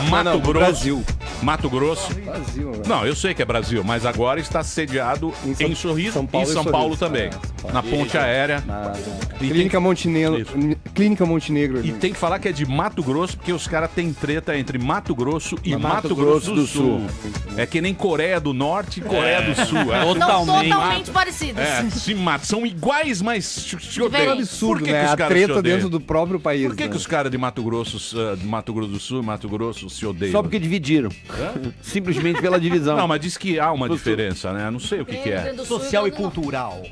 Mato Grosso. Brasil. Mato Grosso. Brasil, né? Não, eu sei que é Brasil, mas agora está sediado em Sorriso São Paulo e e São Paulo Sorriso. também. São Paulo. Na ponte aérea. Clínica Montenegro. Clínica Montenegro. E tem que falar que é de Mato Grosso, porque os caras têm treta entre Mato Grosso e Mato Mato Grosso do Sul. Sul. É que nem Coreia do Norte e Coreia do Sul. É São totalmente parecidos. se matam. São iguais, mas se odeiam. Diferentes. Absurdo, Por que né? que os A caras se treta odeiam? dentro do próprio país. Por que, né? que os caras de Mato Grosso do Sul e Mato Grosso se odeiam? Só porque dividiram. Simplesmente pela divisão. Não, mas diz que há uma diferença, né? Não sei o que é. Social e cultural.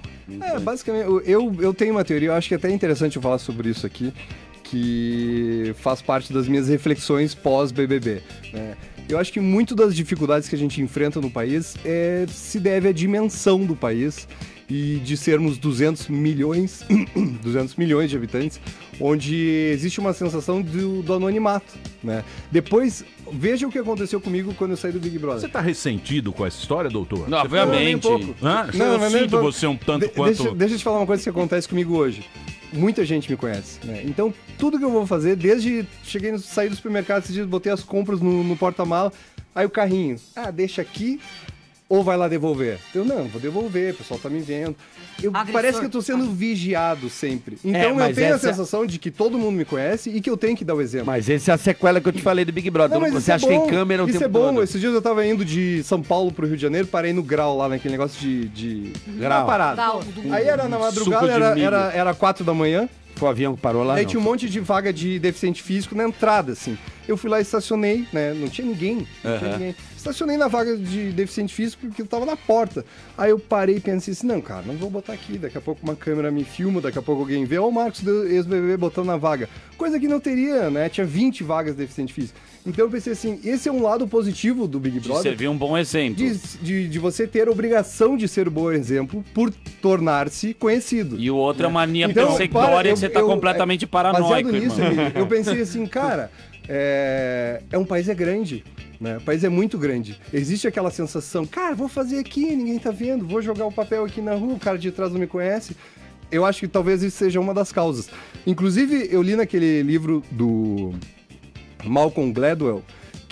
Basicamente, eu tenho uma teoria, eu acho que é até interessante eu falar sobre isso aqui, que faz parte das minhas reflexões pós-BBB. Né? Eu acho que muito das dificuldades que a gente enfrenta no país se deve à dimensão do país e de sermos 200 milhões de habitantes, onde existe uma sensação do anonimato, né? Depois, veja o que aconteceu comigo quando eu saí do Big Brother. Você tá ressentido com essa história, doutor? Não, obviamente. Não, nem um pouco. Hã? Não, Eu mas nem sinto pouco. você um tanto quanto... Deixa eu te falar uma coisa que acontece comigo hoje. Muita gente me conhece, né? Então, tudo que eu vou fazer, desde sair do supermercado esses dias, botei as compras no porta-mala, aí o carrinho, deixa aqui ou vai lá devolver? Eu, não, vou devolver, o pessoal tá me vendo. Parece que eu tô sendo vigiado sempre. Então eu tenho a sensação de que todo mundo me conhece e que eu tenho que dar o exemplo. Mas essa é a sequela que eu te falei do Big Brother. Não, mas Você acha que tem câmera o Isso tempo é bom. todo. Esses dias eu tava indo de São Paulo pro Rio de Janeiro, parei no Grau lá, naquele negócio de Grau. parada. Aí era na madrugada, Suco de milho. era 4 da manhã. Foi o avião que parou lá? Aí não. tinha um monte de vaga de deficiente físico na entrada, assim. Eu fui lá e estacionei, né? Não tinha ninguém. Estacionei na vaga de deficiente físico porque eu tava na porta. Aí eu parei e pensei assim, não, cara, não vou botar aqui. Daqui a pouco uma câmera me filma, daqui a pouco alguém vê. Ó o Marcos do ex-BBB botando na vaga. Coisa que não teria, né? Tinha 20 vagas de deficiente físico. Então eu pensei assim, esse é um lado positivo do Big Brother. De servir um bom exemplo. De você ter a obrigação de ser um bom exemplo por tornar-se conhecido. E o outro é uma linha Então, perseguidora que você tá completamente paranoico, baseado nisso, irmão. Emílio, eu pensei assim, cara, um país grande, né? O país é muito grande. Existe aquela sensação, cara, vou fazer aqui, ninguém tá vendo, vou jogar o papel aqui na rua, o cara de trás não me conhece. Eu acho que talvez isso seja uma das causas. Inclusive, eu li naquele livro do Malcolm Gladwell,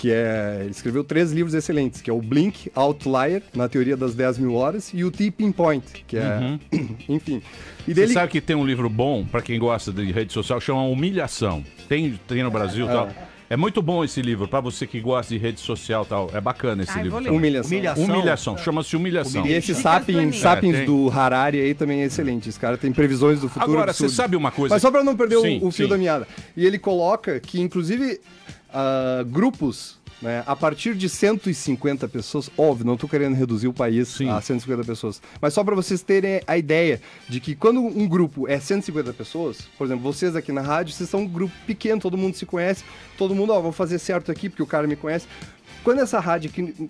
ele escreveu 3 livros excelentes, que é o Blink, Outlier, na teoria das 10.000 horas, e o Tipping Point, que é... Enfim. E Você sabe que tem um livro bom, pra quem gosta de rede social, chama Humilhação. Tem no Brasil e tal. É muito bom esse livro, pra você que gosta de rede social e tal. É bacana esse livro. Humilhação. Chama-se Humilhação. E esse Sapiens do Harari aí também é excelente. Esse cara tem previsões do futuro. Agora, você sabe uma coisa... Mas só pra não perder o fio sim. da meada. E ele coloca que, inclusive, grupos, né, a partir de 150 pessoas, óbvio, não tô querendo reduzir o país a 150 pessoas, mas só pra vocês terem a ideia de que quando um grupo é 150 pessoas, por exemplo, vocês aqui na rádio, vocês são um grupo pequeno, todo mundo se conhece, todo mundo, vou fazer certo aqui porque o cara me conhece. Quando essa rádio aqui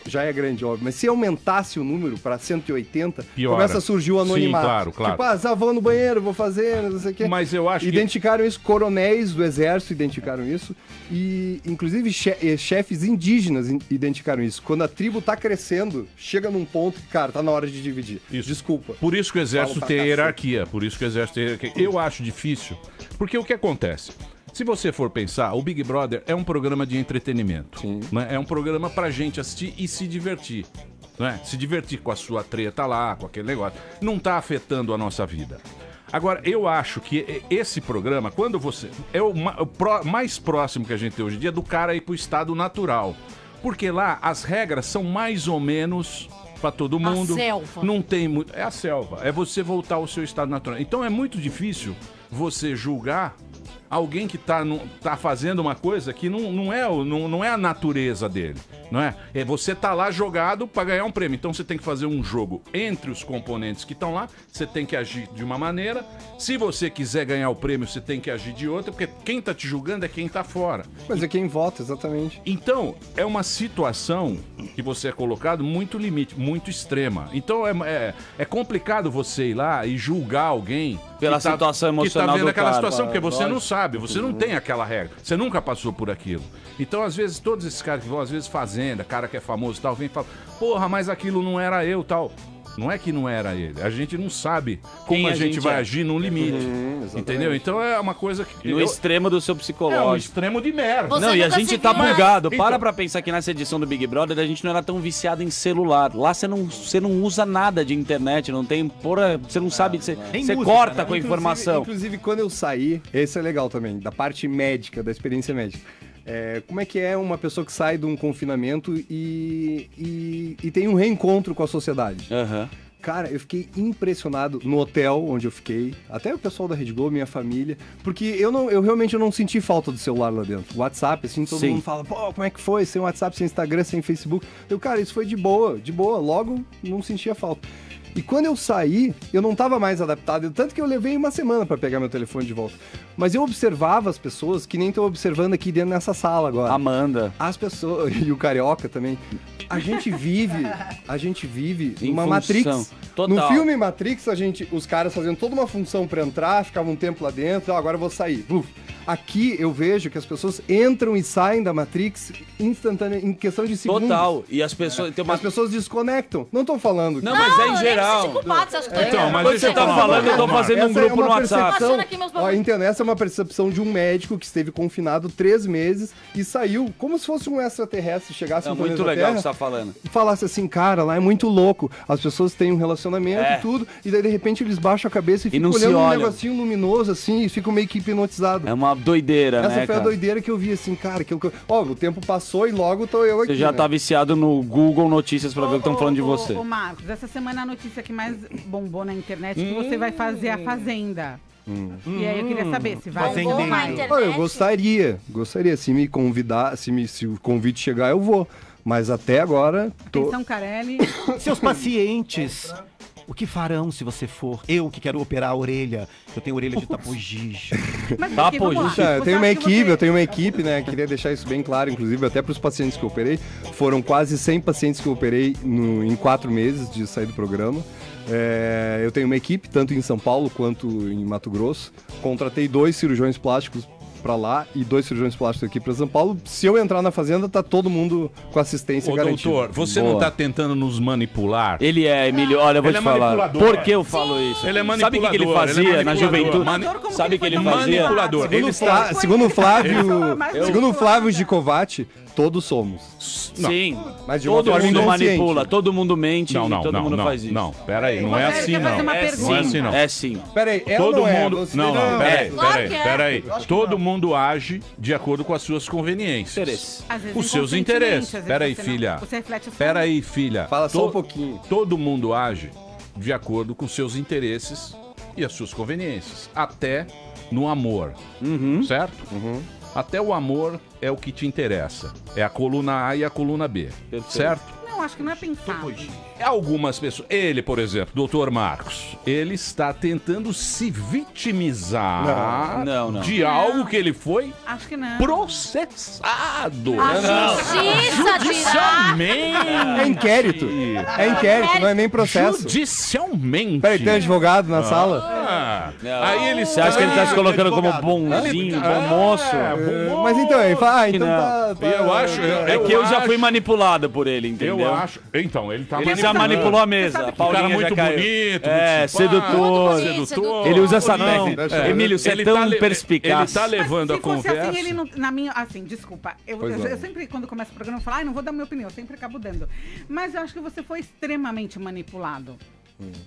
já é grande, óbvio, mas se aumentasse o número para 180, piora. Começa a surgir o anonimato. Sim, claro. Tipo, vou no banheiro, vou fazer, não sei o quê. Mas eu acho Identificaram isso, coronéis do exército identificaram isso, e inclusive chefes indígenas identificaram isso. Quando a tribo tá crescendo, chega num ponto que, cara, tá na hora de dividir. Isso. Desculpa. Por isso que o exército tem hierarquia. Eu acho difícil. Porque o que acontece? Se você for pensar, o Big Brother é um programa de entretenimento. Né? É um programa pra gente assistir e se divertir. Né? Se divertir com a sua treta lá, com aquele negócio. Não tá afetando a nossa vida. Agora, eu acho que esse programa, quando você... É o mais próximo que a gente tem hoje em dia do cara ir pro estado natural. Porque lá as regras são mais ou menos... Pra todo mundo. A selva. Não tem muito. É a selva. É você voltar ao seu estado natural. Então é muito difícil você julgar alguém que tá fazendo uma coisa que não é a natureza dele, não é? Você tá lá jogado para ganhar um prêmio, então você tem que fazer um jogo entre os componentes que estão lá, você tem que agir de uma maneira, se você quiser ganhar o prêmio, você tem que agir de outra, porque quem tá te julgando é quem tá fora. Mas é quem vota, exatamente. Então, é uma situação que você é colocado muito limite, muito extrema. Então, é complicado você ir lá e julgar alguém pela situação emocional que tá vendo do aquela cara, situação, porque você lógico. não sabe, você não tem aquela regra, você nunca passou por aquilo. Então, às vezes, todos esses caras que vão, às vezes, fazenda, cara que é famoso e tal, vem e fala, porra, mas aquilo não era eu, tal. Não é que não era ele, a gente não sabe como Quem a a gente gente vai é. agir no limite, entendeu? Então é uma coisa que... No extremo do seu psicológico. É um extremo de merda. Não, e a gente tá bugado. Então, Pra pensar que nessa edição do Big Brother a gente não era tão viciado em celular. Lá você não usa nada de internet, não tem porra, você não sabe, você corta com a informação. Inclusive, quando eu saí, esse é legal também, da parte médica, da experiência médica. Como é que é uma pessoa que sai de um confinamento e tem um reencontro com a sociedade? Cara, eu fiquei impressionado no hotel onde eu fiquei, até o pessoal da Rede Globo, minha família, porque eu realmente não senti falta do celular lá dentro. WhatsApp, assim, todo mundo fala, pô, como é que foi? Sem WhatsApp, sem Instagram, sem Facebook. Cara, isso foi de boa, logo não sentia falta. E quando eu saí, eu não estava mais adaptado, tanto que eu levei uma semana para pegar meu telefone de volta. Mas eu observava as pessoas que nem estou observando aqui dentro nessa sala agora. Amanda. As pessoas, e o Carioca também. A gente vive numa Matrix. Total. No filme Matrix, os caras fazendo toda uma função para entrar, ficavam um tempo lá dentro, agora eu vou sair. Aqui eu vejo que as pessoas entram e saem da Matrix instantânea, em questão de segundos. Total. E as pessoas... As pessoas desconectam. Não tô falando... Não, mas é em geral. Então, mas você tá falando, eu tô fazendo um grupo no WhatsApp. Essa é uma percepção de um médico que esteve confinado 3 meses e saiu como se fosse um extraterrestre, chegasse no planeta muito legal o Terra, que você tá falando. e falasse assim, cara, lá é muito louco. As pessoas têm um relacionamento e tudo, e daí de repente eles baixam a cabeça e ficam olhando um negocinho luminoso assim e ficam meio que hipnotizados. É uma doideira, né, Essa foi a doideira que eu vi, assim, cara. O tempo passou e logo tô eu aqui. Você já tá viciado no Google Notícias pra ver o que estão falando de você. Ô, Marcos, essa semana a notícia que mais bombou na internet é que você vai fazer a Fazenda. E aí eu queria saber se vai ou não vai. Olha, eu gostaria. Se me convidar, se o convite chegar, eu vou. Mas até agora... Atenção, Carelli. Seus pacientes... O que farão se você for? Eu que quero operar a orelha. Eu tenho orelha de tapogijo. Eu tenho uma equipe, né? Queria deixar isso bem claro, inclusive, até para os pacientes que eu operei. Foram quase 100 pacientes que eu operei em 4 meses de sair do programa. Eu tenho uma equipe, tanto em São Paulo quanto em Mato Grosso. Contratei 2 cirurgiões plásticos pra lá e 2 cirurgiões plásticos aqui pra São Paulo. Se eu entrar na Fazenda, tá todo mundo com assistência garantida. Doutor, você não tá tentando nos manipular? Ele é, Emílio, olha, eu vou te falar. Por que eu falo isso? Ele é manipulador. Sabe o que ele fazia na juventude? Sabe o que ele fazia? Manipulador. Segundo o Flávio Gicovati, todos somos. Sim, mas de todo mundo consciente. manipula, todo mundo mente, todo mundo faz isso. Não, peraí, não é assim não. Não é assim não. É sim. Peraí, todo mundo... Não, peraí. Lógico Todo mundo age de acordo com as suas conveniências. Os seus interesses. Peraí, filha. Peraí, filha. Fala só um pouquinho. Todo mundo age de acordo com seus interesses e as suas conveniências. Até no amor. Certo? Até o amor é o que te interessa. É a coluna A e a coluna B. Certo? Não, acho que não é pensado. Algumas pessoas... Ele, por exemplo, Dr. Marcos, ele está tentando se vitimizar de algo que ele foi Acho que não. processado. A justiça dirá. É inquérito. Não é nem processo. Judicialmente. Peraí, tem advogado na sala? Aí ele... Você acha que ele tá se colocando como bonzinho, bom moço? Mas então, ele fala, então tá... Eu acho... É que eu já fui manipulado por ele, entendeu? Eu acho... Então, ele tá Ele já manipulou a mesa. A Paulinha muito já caiu. bonito, muito sedutor. Ele usa essa técnica. Emílio, você é tão perspicaz. Ele tá levando a se fosse conversa... assim, ele não, na minha, assim, desculpa. Eu sempre, quando começo o programa, eu falo, não vou dar minha opinião. Eu sempre acabo dando. Mas eu acho que você foi extremamente manipulado.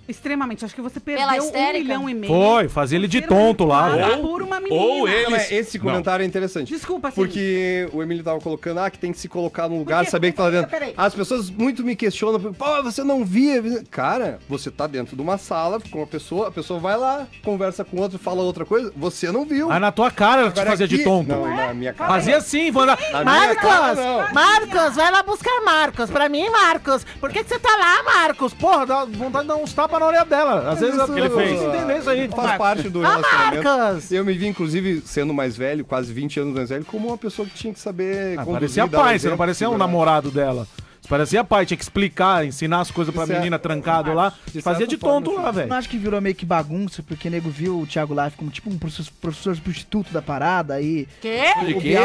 Extremamente. Acho que você Pela perdeu 1,5 histérica? milhão. Foi, fazia ele de tonto lá, velho. Por uma menina. Ou Não, eles... mas esse comentário é interessante. Desculpa, assim. Porque o Emílio tava colocando, que tem que se colocar no lugar, Porque- saber que tá lá dentro. Peraí. As pessoas muito me questionam, pô, você não via. Cara, você tá dentro de uma sala com uma pessoa, a pessoa vai lá, conversa com outra, fala outra coisa, você não viu. Aí na tua cara ela te Agora fazia de aqui- tonto. Não, na minha cara. Fazia assim, vou lá. Na minha cara, não. Marcos, vai lá buscar Marcos. Pra mim, Marcos. Por que você tá lá, Marcos? Porra, dá vontade de dar uns tapas na orelha dela. Às vezes é o que ele fez. Entender isso aí. Faz parte do relacionamento. Marcos! Eu me vi, inclusive, sendo mais velho, quase 20 anos mais velho, como uma pessoa que tinha que saber conduzir, Parecia dar um pai, você exemplo, não parecia um segurar. namorado dela. Você parecia pai, tinha que explicar, ensinar as coisas pra Certo. menina trancado lá. De Fazia certa de forma, tonto sim. lá, velho. Não acho que virou meio que bagunça, porque o nego viu o Thiago Life como tipo um professor substituto da parada aí. Quê?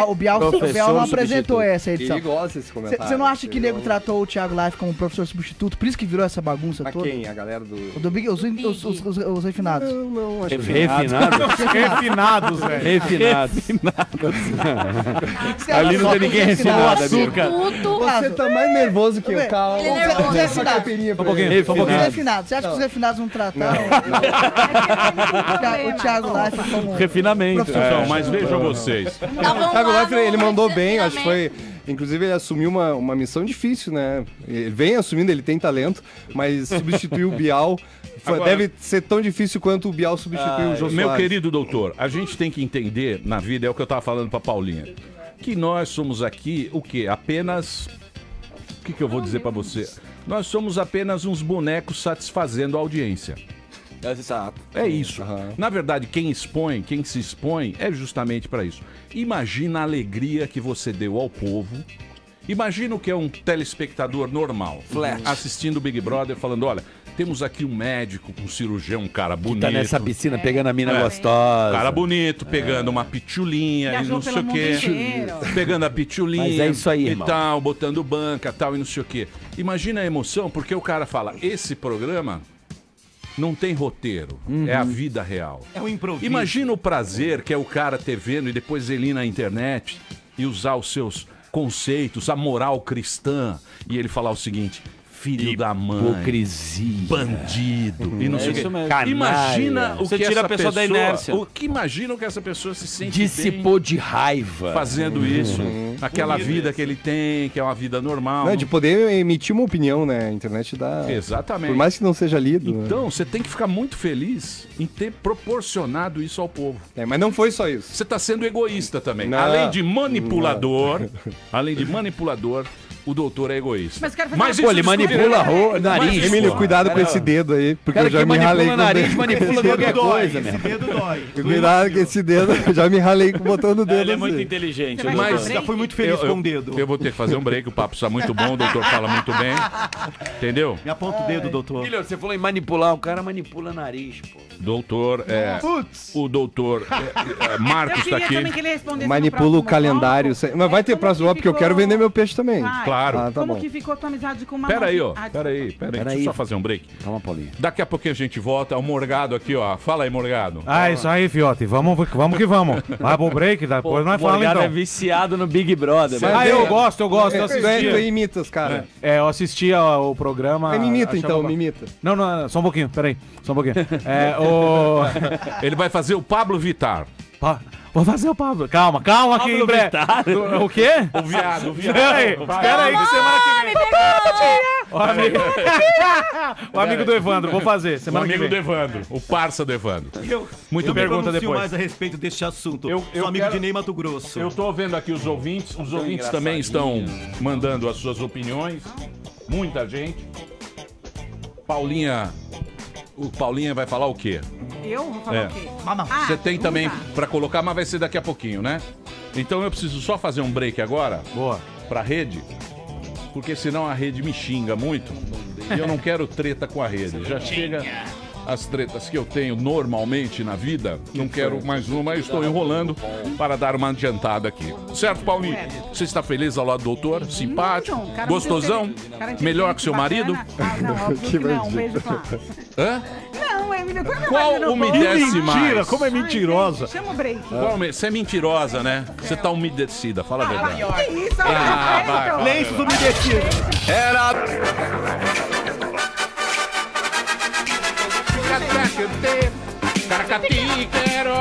O Bial não apresentou essa edição. Ele gosta desse comentário. Você não acha que o Ele nego tratou o Thiago Life como professor substituto? Por isso que virou essa bagunça Mas toda? quem? A galera do... O do Big, os refinados. Não, acho que... Refinados. Refinados, velho. Refinados. Ali não tem ninguém refinado, amigo. Tudo. Você tá mais nervoso que eu, calma. Ele é nervoso. Essa caipirinha pra ele. Os refinados. Você acha que os refinados não trataram o Thiago Life como... Refinamento. Então, mas vejam vocês. O Thiago Leifert, ele mandou bem, acho que foi... Inclusive, ele assumiu uma missão difícil, né? Ele vem assumindo, ele tem talento, mas substituir o Bial Agora- deve ser tão difícil quanto o Bial substituir o Jô Meu Soares. querido doutor, a gente tem que entender na vida, é o que eu tava falando pra Paulinha, que nós somos aqui, o quê? Apenas... O que eu vou dizer pra você? Nós somos apenas uns bonecos satisfazendo a audiência. Exato. É isso. Na verdade, quem se expõe é justamente pra isso. Imagina a alegria que você deu ao povo. Imagina o que é um telespectador normal, assistindo o Big Brother, falando, olha, temos aqui um médico, um cirurgião, um cara bonito. Tá nessa piscina pegando a mina gostosa. Cara bonito, pegando uma pitulinha e Viajou não sei pelo o quê. mundo inteiro. Pegando a pitulinha Mas é isso aí, e irmão. tal, botando banca tal e não sei o quê. Imagina a emoção, porque o cara fala, esse programa não tem roteiro, é a vida real. É um improviso. Imagina o prazer que é o cara ter vendo e depois ele ir na internet e usar os seus conceitos, a moral cristã, e ele falar o seguinte... Filho da mãe, Hipocrisia. bandido e não sei o isso quê. mesmo. Canalha. Imagina o Você que tira essa a pessoa da inércia. O que imagina o que essa pessoa se sente Dissipou bem de raiva. fazendo isso, aquela vida que ele tem, que é uma vida normal. Não, de poder emitir uma opinião, né? A internet dá... Exatamente. Por mais que não seja lido. né? Então, você tem que ficar muito feliz em ter proporcionado isso ao povo. Mas não foi só isso. Você está sendo egoísta também. Não. Além de manipulador, o doutor é egoísta. Mas quero fazer uma- isso Pô, ele discute- manipula o nariz. Emílio, pô. cuidado com esse dedo aí, porque Cara eu já que me ralei manipula com o o nariz, dedo. manipula qualquer coisa, meu. Dedo dói. Cuidado com esse dedo, eu já me ralei com o botão do dedo. Ele é muito assim. inteligente. Você vai Mas- fazer Já break? fui muito feliz com o dedo. Eu vou ter que fazer um break, o papo está muito bom, o doutor fala muito bem. Entendeu? Me aponta o dedo, doutor. Filho, você falou em manipular, o cara manipula nariz, pô. Doutor, o doutor Marcos Eu está queria aqui. também que ele respondesse no Manipula próximo o calendário. bloco. Mas vai ter Como próximo bloco, que porque eu quero ficou- vender meu peixe também. Vai. Claro. Ah, tá Como bom. que ficou a tua amizade com uma Peraí, ó. Ah, Peraí. Deixa eu só fazer um break. Calma, Paulinho. Daqui a pouquinho a gente volta. O Morgado aqui, ó. Fala aí, Morgado. Ah, isso aí, fiote. Vamos que vamos. Vai pro break, depois nós O falamos Morgado é então. viciado no Big Brother. Mas Ah, é- eu gosto, eu Tu assistia. imitas, cara. Eu assistia o programa. Mas me imita achava então, ba- me imita. Não, só um pouquinho, peraí. Só um pouquinho. Ele vai fazer o Pablo Vittar. Vou fazer o Pablo. Calma aqui, em breve. O quê? O viado, Espera aí que semana que vem. O amigo do Evandro, vou fazer. O Semana que amigo vem. do Evandro. O parça do Evandro. Muito Eu bem. me pronuncio depois. mais a respeito deste assunto. Eu Sou amigo quero- de Ney Mato Grosso. Eu tô vendo aqui os ouvintes. Os ouvintes também estão mandando as suas opiniões. Muita gente. O Paulinha vai falar o quê? Eu vou falar É. o quê? Mamão. Ah, Você tem também pergunta. pra colocar, mas vai ser daqui a pouquinho, né? Então eu preciso só fazer um break agora Boa. pra rede, porque senão a rede me xinga muito e eu não quero treta com a rede. Já chega as tretas que eu tenho normalmente na vida, não quero mais uma, eu estou enrolando para dar uma adiantada aqui. Certo, Paulinho? Você está feliz ao lado do doutor? Simpático? Muito, cara Gostosão? muito cara inteligente, Melhor que seu marido? bacana. Ah, não, óbvio que não. Um beijo pra... Hã? Não, Emílio, quando meu Qual marido não umedece gosta- mais? Mentira, como é mentirosa. Chama o break. Você é mentirosa, né? Você tá umedecida, fala a verdade. Que isso? vai. Lenço. É Lenços umedecidos. Ticaracati, quero.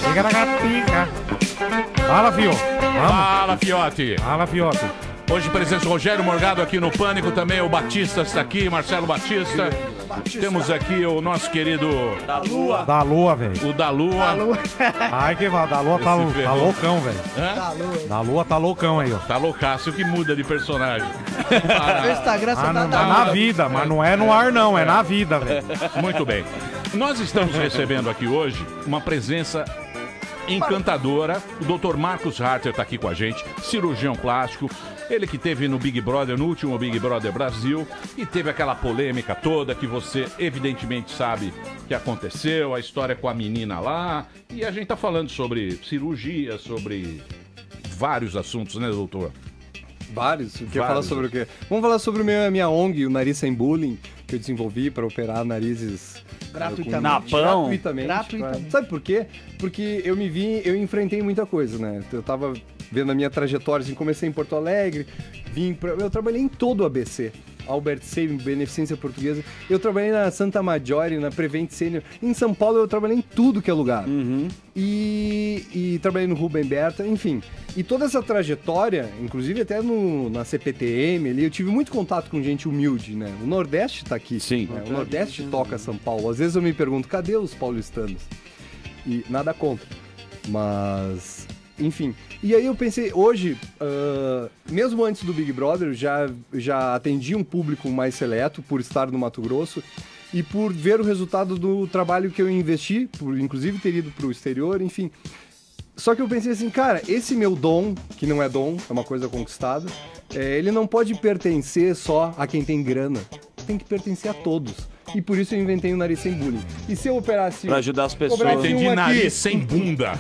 Ticaracatica. Fala, fio. Fala, fiote. Fala, fiote. Hoje presença Rogério Morgado aqui no Pânico, também o Batista está aqui, Marcelo Batista. Temos aqui o nosso querido... Da Lua. Da Lua, velho. O da Lua. Ai, que mal. Da Lua tá loucão, velho. Da Lua tá loucão aí, ó. Tá loucaço que muda de personagem. No Instagram você Tá na vida, mas não é no ar não, é na vida, velho. Muito bem. Nós estamos recebendo aqui hoje uma presença encantadora. O Dr. Marcos Harter está aqui com a gente, cirurgião plástico. Ele que teve no Big Brother, no último Big Brother Brasil, e teve aquela polêmica toda que você evidentemente sabe que aconteceu, a história com a menina lá. E a gente tá falando sobre cirurgia, sobre vários assuntos, né, doutor? Vários? Quer falar sobre o quê? Vamos falar sobre a minha ONG, o Nariz Sem Bullying, que eu desenvolvi para operar narizes gratuitamente. Sabe por quê? Porque eu enfrentei muita coisa, né? Eu tava vendo a minha trajetória, assim, comecei em Porto Alegre, eu trabalhei em todo o ABC. Albert Sabin, Beneficência Portuguesa. Eu trabalhei na Santa Maggiore, na Prevent Senior. Em São Paulo eu trabalhei em tudo que é lugar. E trabalhei no Rubem Berta, enfim. E toda essa trajetória, inclusive até na CPTM ali, eu tive muito contato com gente humilde, né? O Nordeste tá aqui. Sim. Né? O Nordeste toca São Paulo. Às vezes eu me pergunto, cadê os paulistanos? E nada contra. Mas... enfim, e aí eu pensei, hoje, mesmo antes do Big Brother, já atendi um público mais seleto por estar no Mato Grosso e por ver o resultado do trabalho que eu investi, por inclusive ter ido para o exterior, enfim. Só que eu pensei assim, cara, esse meu dom, que não é dom, é uma coisa conquistada, ele não pode pertencer só a quem tem grana, tem que pertencer a todos. E por isso eu inventei o Nariz Sem Bullying. E se eu operasse... Pra ajudar as pessoas. Eu entendi nariz sem bunda.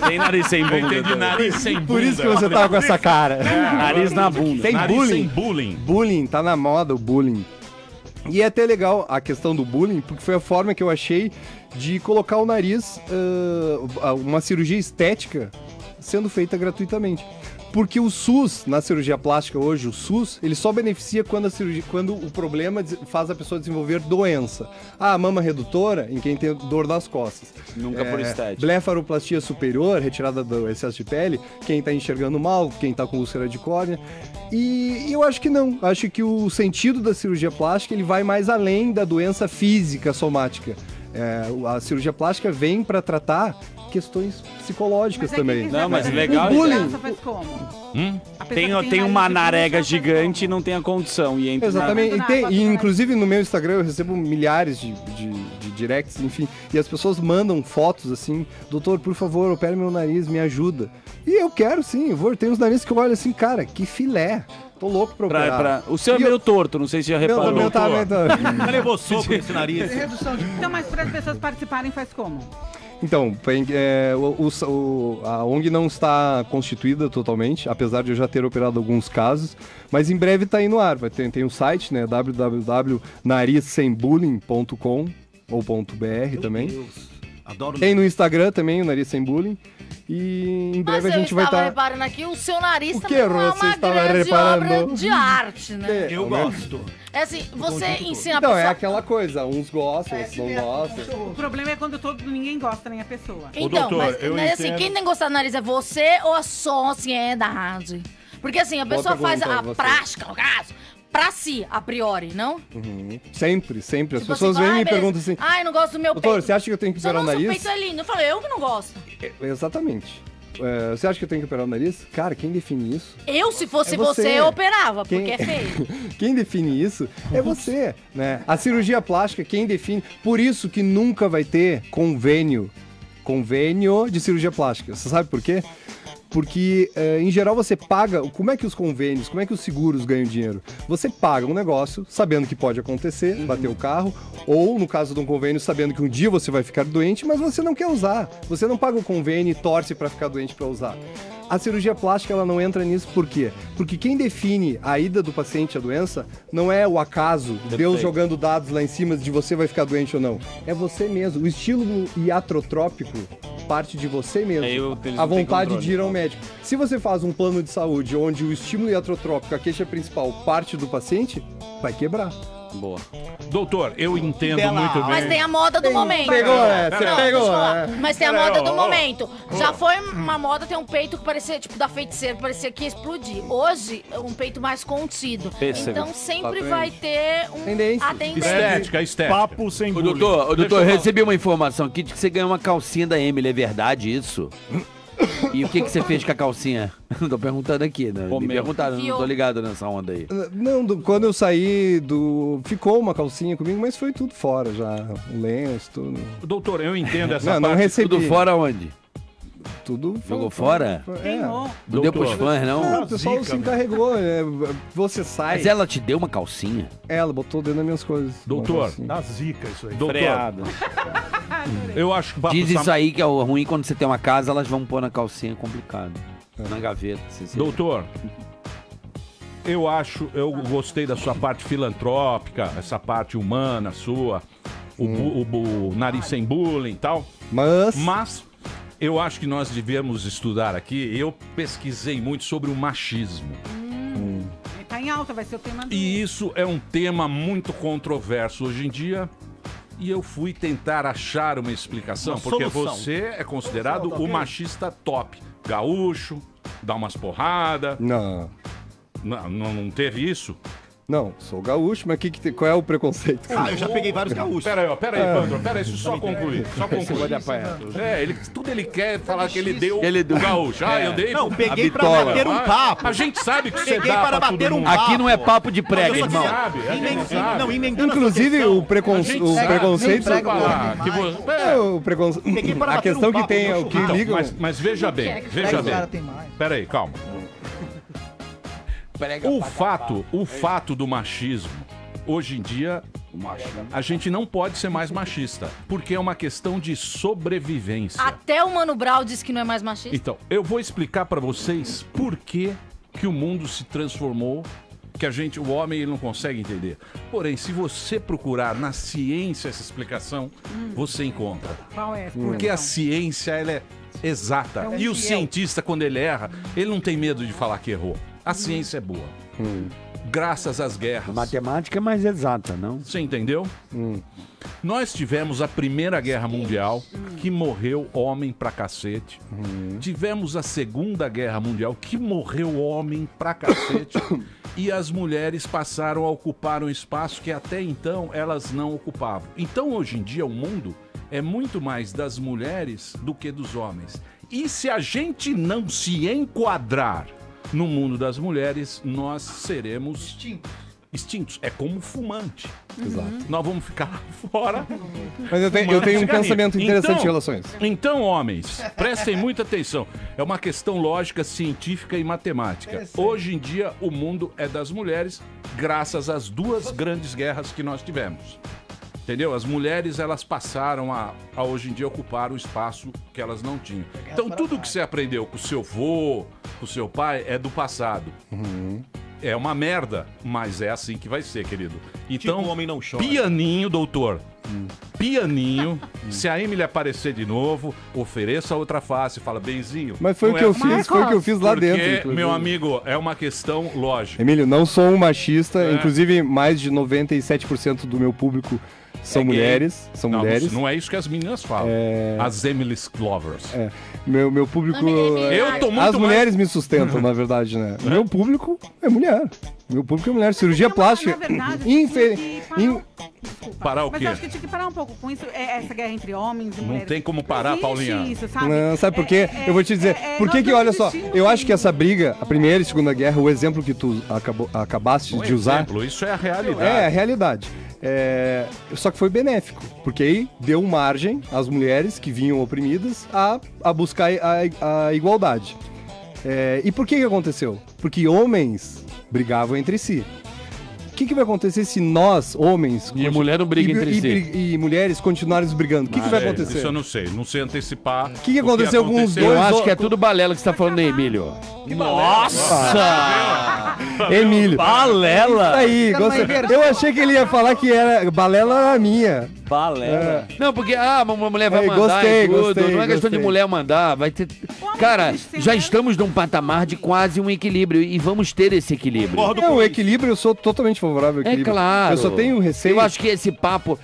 Tem nariz sem bunda. Eu entendi nariz sem bunda. Por isso que você tava com essa cara. Nariz na bunda. Tem nariz bullying. sem bullying. Bullying, tá na moda o bullying. E é até legal a questão do bullying, porque foi a forma que eu achei de colocar o nariz, uma cirurgia estética, sendo feita gratuitamente. Porque o SUS, na cirurgia plástica hoje, o SUS, ele só beneficia quando o problema faz a pessoa desenvolver doença. Ah, mama redutora, em quem tem dor nas costas. Nunca por estética. Blefaroplastia superior, retirada do excesso de pele, quem tá enxergando mal, quem tá com úlcera de córnea. E eu acho que não. Acho que o sentido da cirurgia plástica, ele vai mais além da doença física somática. A cirurgia plástica vem para tratar questões psicológicas também. Não, mas legal. O bullying. Faz como? Tem uma narega gigante e não tem a condição. E entra exatamente. E inclusive no meu Instagram eu recebo milhares de directs, enfim. E as pessoas mandam fotos assim, doutor, por favor, opere meu nariz, me ajuda. E eu quero sim, tem uns narizes que eu olho assim, cara, que filé. Tô louco pra operar. O seu é meio torto, não sei se já reparou. Meu tá. Levou soco nesse nariz. Então, mas para as pessoas participarem, faz como? Então, a ONG não está constituída totalmente, apesar de eu já ter operado alguns casos, mas em breve está aí no ar. Tem um site, né, www.narizsembullying.com ou .br também. Deus. Adoro. Tem no Instagram também, o Nariz Sem Bullying. E em breve a gente vai estar... Mas eu estava reparando aqui, o seu nariz o também que é uma grande obra de arte, né? Eu gosto. É assim, você ensina a então, pessoa... é aquela coisa, uns gostam, outros não gostam. O problema é quando ninguém gosta, nem a pessoa. Então, doutor, mas assim, quem tem que gostar do nariz é você ou a sociedade? Porque assim, a pessoa faz a prática, no caso, pra si, a priori, não? Sempre. As Tipo pessoas assim, vêm e me perguntam assim... Ai, não gosto do meu doutor, peito. você acha que eu tenho que operar o nariz? Nossa, o peito é lindo. Eu falei, eu que não gosto. Exatamente. Você acha que eu tenho que operar o nariz? Cara, quem define isso? Eu, se fosse você, eu operava, porque é feio. Quem define isso é você, né? A cirurgia plástica, quem define... Por isso que nunca vai ter convênio de cirurgia plástica. Você sabe por quê? Porque, em geral, você paga... Como é que os convênios, como é que os seguros ganham dinheiro? Você paga um negócio, sabendo que pode acontecer, bater o carro, ou, no caso de um convênio, sabendo que um dia você vai ficar doente, mas você não quer usar. Você não paga o convênio e torce para ficar doente para usar. A cirurgia plástica, ela não entra nisso por quê? Porque quem define a ida do paciente à doença não é o acaso, Deus jogando dados lá em cima de você vai ficar doente ou não. É você mesmo. O estilo iatrotrópico parte de você mesmo. Eles A não têm vontade controle. de ir ao médico. Se você faz um plano de saúde onde o estímulo iatrotrópico, a queixa principal, parte do paciente, vai quebrar. Boa. Doutor, eu entendo Bela muito bem. Mas tem a moda do momento. Pegou, você Não, pegou. deixa eu falar. Mas tem a Peraí, moda ó, do ó. momento. Já foi uma moda ter um peito que parecia, tipo, da feiticeira, que parecia que ia explodir. Hoje, é um peito mais contido. Pêssego. Então sempre Exatamente. vai ter Tendência. a tendência. Estética. Papo sem Ô, bullying. doutor, Deixa eu eu falar. recebi uma informação aqui de que você ganhou uma calcinha da Emily, é verdade isso? E o que você fez com a calcinha? Tô perguntando aqui, né? Me Comeu. perguntaram, não tô ligado nessa onda aí. Não, quando eu saí do... Ficou uma calcinha comigo, mas foi tudo fora já. Um lenço, tudo. Doutor, eu entendo essa Não parte. recebi. Tudo fora onde? Tudo Jogou fora? Queimou. Não deu pros fãs, não? Não, o pessoal Zica, se encarregou. Você sai. Mas ela te deu uma calcinha? Ela botou dentro das minhas coisas. Doutor, Uma calcinha. Dá zica isso aí. Doutor, Freado. eu acho que Diz isso aí que é o ruim quando você tem uma casa, elas vão pôr na calcinha, complicado. Na gaveta. Doutor, eu gostei da sua parte filantrópica, essa parte humana sua, o nariz sem bullying e tal. Mas eu acho que nós devemos estudar aqui. Eu pesquisei muito sobre o machismo. Tá em alta, vai ser o tema do... E isso é um tema muito controverso hoje em dia. E eu fui tentar achar uma explicação, Uma porque solução. você é considerado o machista top. Gaúcho, dá umas porradas. Não. Não teve isso? Não, sou gaúcho, mas qual é o preconceito? Eu já peguei vários gaúchos. Pera aí, Vandro, pera aí, deixa eu só concluir. Tudo ele quer falar que ele deu o gaúcho. Eu dei. Não, peguei pra bitola. bater um papo. A gente sabe que você Peguei dá para pra todo bater um mundo. papo. Aqui não é papo de prega, A gente irmão. sabe, a gente sabe. Não, emendando Inclusive, a sua o preconceito. A gente sabe. preconceito. Não precisa falar que você- O preconceito. Peguei para A bater questão um que papo, tem é meu o que churrasco. ligam. Mas veja bem, veja bem. tem mais. Pera aí, calma. O fato do machismo, hoje em dia, a gente não pode ser mais machista, porque é uma questão de sobrevivência. Até o Mano Brown disse que não é mais machista. Então, eu vou explicar pra vocês por que o mundo se transformou, que o homem ele não consegue entender. Porém, se você procurar na ciência essa explicação, você encontra. Qual é? Porque a ciência, ela é exata. E o cientista, quando ele erra, ele não tem medo de falar que errou. A ciência é boa. Graças às guerras. Matemática é mais exata, não? Você entendeu? Nós tivemos a Primeira Guerra Mundial, que morreu homem pra cacete. Tivemos a Segunda Guerra Mundial, que morreu homem pra cacete. E as mulheres passaram a ocupar um espaço que até então elas não ocupavam. Então, hoje em dia, o mundo é muito mais das mulheres do que dos homens. E se a gente não se enquadrar no mundo das mulheres, nós seremos extintos. É como fumante. Exato. Nós vamos ficar lá fora. Mas eu tenho um pensamento interessante em relação a isso. Então, homens, prestem muita atenção. É uma questão lógica, científica e matemática. Hoje em dia, o mundo é das mulheres, graças às duas grandes guerras que nós tivemos. Entendeu? As mulheres, elas passaram a hoje em dia ocupar o espaço que elas não tinham. Então, tudo que você aprendeu com o seu avô, com o seu pai, é do passado. É uma merda, mas é assim que vai ser, querido. Então, Tipo, o homem não chora. pianinho, doutor. Pianinho. Se a Emily aparecer de novo, ofereça outra face. Fala, benzinho. Mas foi o não que é eu fiz, foi o que eu fiz lá porque, dentro. Inclusive. meu amigo, é uma questão lógica. Emílio, não sou um machista, É. inclusive mais de 97% do meu público são É gay. mulheres. São Não, mulheres. não é isso que as meninas falam. As Emily's Lovers. Meu público. Eu tô muito As mais- mulheres me sustentam, na verdade, né? Meu público é mulher. Meu público é mulher. Cirurgia plástica. Na verdade, Infe- tinha que parar in- Parar o Mas quê? eu acho que tinha que parar um pouco com isso, essa guerra entre homens e Não mulheres. tem como parar, Existe Paulinha. Isso, sabe? Não, sabe por quê? Eu vou te dizer. Por que que, olha só, eu acho que essa briga, a Primeira e Segunda Guerra, o exemplo que tu acabaste de usar. Exemplo, isso é a realidade. É a realidade. Só que foi benéfico, porque aí deu margem às mulheres que vinham oprimidas a buscar a igualdade. E por que aconteceu? Porque homens brigavam entre si. que vai acontecer se nós, homens... E mulher não briga entre si. E mulheres continuarem brigando? O que vai acontecer? Isso eu não sei. Não sei antecipar. O que aconteceu com os dois? Eu acho que é tudo balela que você tá falando aí, Emílio. Nossa! Emílio. Balela? Isso aí, eu achei que ele ia falar que era balela a minha. Balela. Não, porque uma mulher vai mandar gostei, e tudo. gostei, não é questão de mulher mandar, vai ter... Cara, já estamos num patamar de quase um equilíbrio e vamos ter esse equilíbrio. Não, o equilíbrio, eu sou totalmente favorável ao equilíbrio. É claro. Eu só tenho receio. Eu acho que esse papo...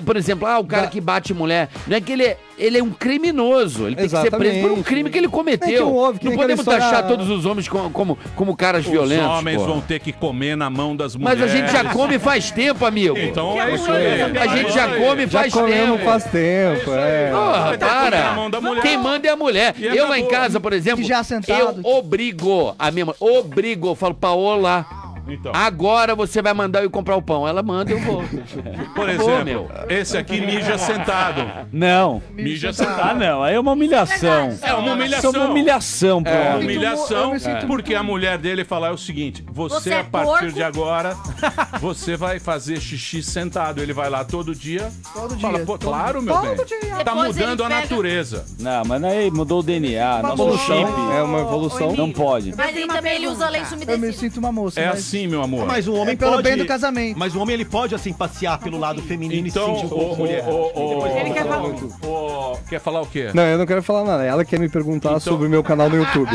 por exemplo, o cara que bate mulher, não é que ele é um criminoso. Ele tem que ser preso por um crime que ele cometeu. Não podemos taxar todos os homens como caras violentos. Os homens vão ter que comer na mão das mulheres. Mas a gente já come faz tempo, amigo. Então é isso aí. A gente já come faz tempo. Faz tempo, Porra, para. Quem manda é a mulher. Eu lá em casa, por exemplo, eu obrigo a minha mãe. Eu falo, Paola, Então. agora você vai mandar eu ir comprar o pão. Ela manda, eu vou. Por exemplo, esse aqui mija sentado. Não. Mija sentado. Não. Aí é uma humilhação. É uma humilhação. Isso é uma humilhação, pô. É uma humilhação, porque a mulher dele falar o seguinte: você a partir de agora, você vai fazer xixi sentado. Ele vai lá todo dia. Fala, pô, claro, meu bem. Tá mudando a natureza. Não, mas aí mudou o DNA, nosso chip. É uma evolução. Não pode. Mas ele também ele usa lenço Eu me umedecido. sinto uma moça. É mas- assim, meu amor. Mas o homem pelo pode... bem do casamento. Mas o homem, ele pode, assim, passear pelo lado feminino Então, e se sentir como mulher. Ele quer falar. Quer falar o quê? Não, eu não quero falar nada. Ela quer me perguntar sobre o meu canal no YouTube.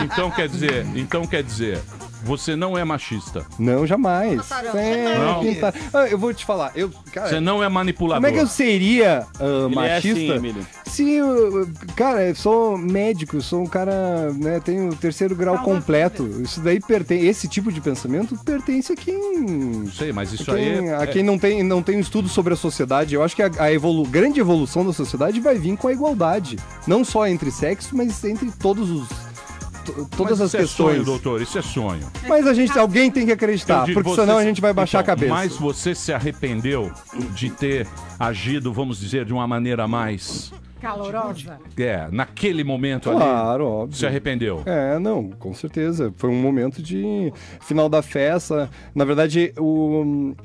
Então quer dizer, você não é machista. Não, jamais. Não. Eu vou te falar. Você não é manipulador. Como é que eu seria Ele é machista? assim, Emílio. Se, cara, eu sou médico, sou um cara, né, tenho 3º grau completo. Isso daí pertence, esse tipo de pensamento pertence a quem... Não sei, mas isso aí a quem não tem um estudo sobre a sociedade. Eu acho que a grande evolução da sociedade vai vir com a igualdade. Não só entre sexos, mas entre todas as isso questões. É sonho, doutor, isso é sonho. Mas alguém tem que acreditar, porque senão a gente vai baixar a cabeça. Mas você se arrependeu de ter agido, vamos dizer, de uma maneira mais... Calorosa. Naquele momento ali. Claro, óbvio. Se arrependeu? Não, com certeza. Foi um momento de final da festa. Na verdade, o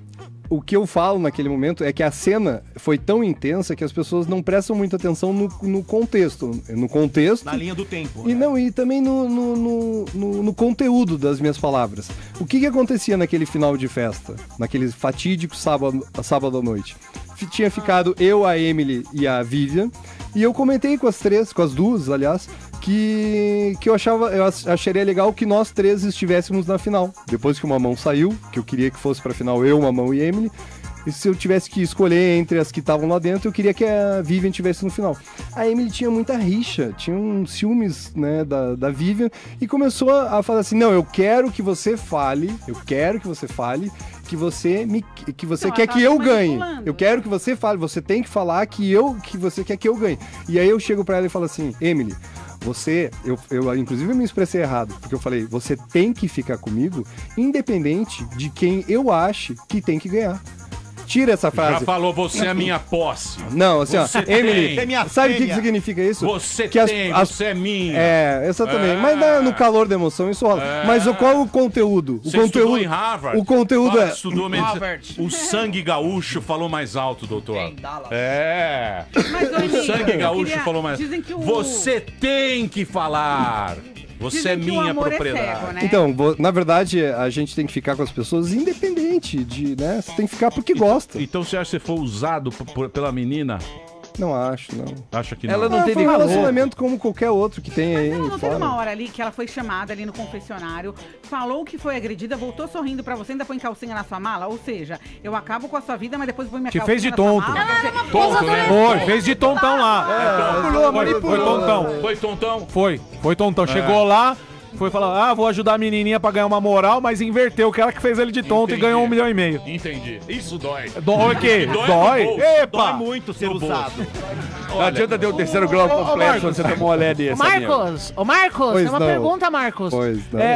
que eu falo naquele momento é que a cena foi tão intensa que as pessoas não prestam muita atenção no contexto. No contexto. Na linha do tempo. E também no conteúdo das minhas palavras. O que acontecia naquele final de festa? Naquele fatídico sábado à noite? Tinha ficado eu, a Emily e a Vivian. E eu comentei com as duas, aliás, que eu acharia legal que nós 3 estivéssemos na final. Depois que o Mamão saiu, que eu queria que fosse pra final eu, Mamão e Emily. E se eu tivesse que escolher entre as que estavam lá dentro, eu queria que a Vivian estivesse no final. A Emily tinha muita rixa, tinha ciúmes, né, da Vivian, e começou a falar assim, não, eu quero que você fale, que você quer que eu ganhe. Eu quero que você fale, você tem que falar que você quer que eu ganhe. E aí eu chego pra ela e falo assim, Emily, eu inclusive me expressei errado, porque eu falei, você tem que ficar comigo, independente de quem eu ache que tem que ganhar. Tira essa frase. Já falou, você é minha posse. Não, assim, você Emily, tem. sabe o que significa isso? Você que tem, você é minha. Exatamente. Mas no calor da emoção isso rola. Mas qual é o conteúdo? Você estudou em Harvard? O conteúdo estudou medicina. O sangue gaúcho falou mais alto, doutor. Mas, o sangue gaúcho falou mais alto. Você tem que falar. Você é minha propriedade. É cego, né? Então, na verdade, a gente tem que ficar com as pessoas independente né? Você tem que ficar porque gosta. Então você acha que você foi usado pela menina? Não acho, não. Acha que não? Ela não teve um relacionamento como qualquer outro que tem aí. Não teve uma hora ali que ela foi chamada ali no confessionário, falou que foi agredida, voltou sorrindo pra você, ainda põe calcinha na sua mala? Ou seja, eu acabo com a sua vida, mas depois põe minha calcinha fez de tonto. Tonto, né? Foi, fez de tontão lá. Foi tontão. Foi tontão? Foi tontão. Chegou lá, foi falar, vou ajudar a menininha pra ganhar uma moral, mas inverteu, que ela que fez ele de tonto e ganhou 1,5 milhão. Entendi. Isso dói. Dói o quê? Dói? Epa! Dói muito ser usado. Não adianta ter o 3º grau completo quando você tomou uma olhada dessa. Marcos, tem uma pergunta, Marcos.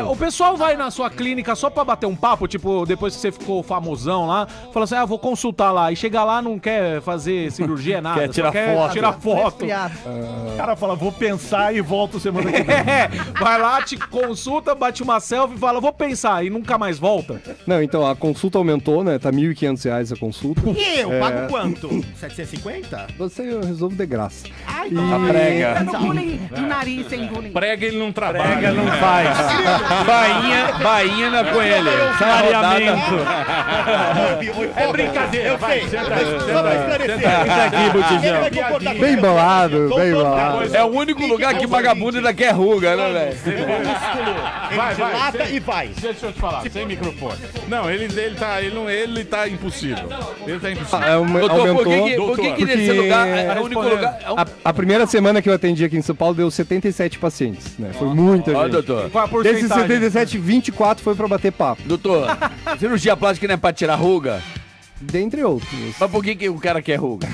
O pessoal vai na sua clínica só pra bater um papo, tipo, depois que você ficou famosão lá, fala assim, vou consultar lá. E chega lá, não quer fazer cirurgia, nada. Quer tirar foto. O cara fala, vou pensar e volto semana que vem. Vai lá, consulta, bate uma selfie e fala, vou pensar, e nunca mais volta. Não, então a consulta aumentou, né? Tá R$ 1.500 a consulta. E eu pago quanto? 750? Você eu resolvo de graça. Ai, E- A prega. No bullying, no nariz sem bullying. Prega ele não trabalha. Prega não né? faz. Bainha não é com ele. Clareamento. É brincadeira, vai. Só pra esclarecer. Senta aqui, Botijão. Bem bolado, bem bolado. É o único lugar que vagabundo ainda quer ruga, né, velho? Vai, vai. Dilata e vai. Deixa eu te falar, sem microfone. Não, ele tá impossível. Ele tá impossível. Doutor, Aumentou. por que nesse lugar é o único lugar... A primeira semana que eu atendi aqui em São Paulo deu 77 pacientes, né? Foi muita Ó, gente. doutor. Qual a Desses porcentagem? 77, 24 foi pra bater papo. Doutor, cirurgia plástica não é pra tirar ruga? Dentre outros. Mas por que o cara quer ruga?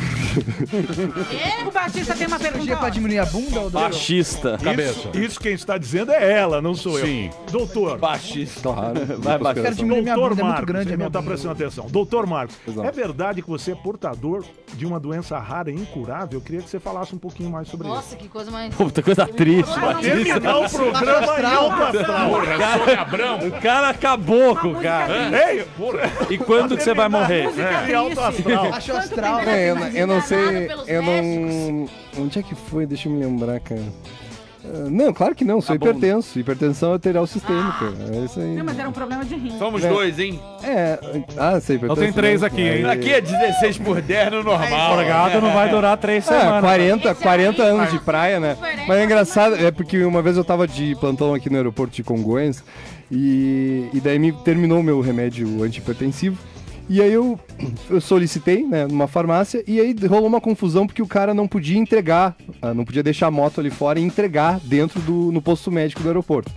O Batista tem uma pergunta. Pra diminuir a bunda, ou Baixista. Cabeça. Isso quem está dizendo é ela, não sou Sim. eu. Doutor. Baixista. Claro. Vai, vai. Quero diminuir minha Doutor bunda, é muito Marcos, grande a ele minha não tá bunda. prestando atenção. Doutor Marcos, Exato. é verdade que você é portador de uma doença rara e incurável? Eu queria que você falasse um pouquinho mais sobre Nossa, que coisa mais. Puta coisa triste, isso. Batista. Terminar o programa em alto astral. Porra, Sônia Abrão. O cara acabou com o cara. Ei, porra. E quando que você vai morrer? Em alto astral. Acho astral. É, eu não sei. pelos Eu não. Onde é que foi? Deixa eu me lembrar, cara. Não, claro que não, sou hipertenso. Hipertensão arterial sistêmica. É isso aí. Não, mas era um problema de rim. Somos É. dois, hein? Sei, hipertenso. Então tem 3 aqui, hein? Aqui é 16 por 10 no normal. Morgado não vai durar 3 semanas. 40 anos de praia, né? Mas é engraçado, é porque uma vez eu tava de plantão aqui no aeroporto de Congonhas e daí me terminou o meu remédio antihipertensivo. E aí eu solicitei, né, numa farmácia, e aí rolou uma confusão porque o cara não podia entregar, não podia deixar a moto ali fora e entregar dentro no posto médico do aeroporto.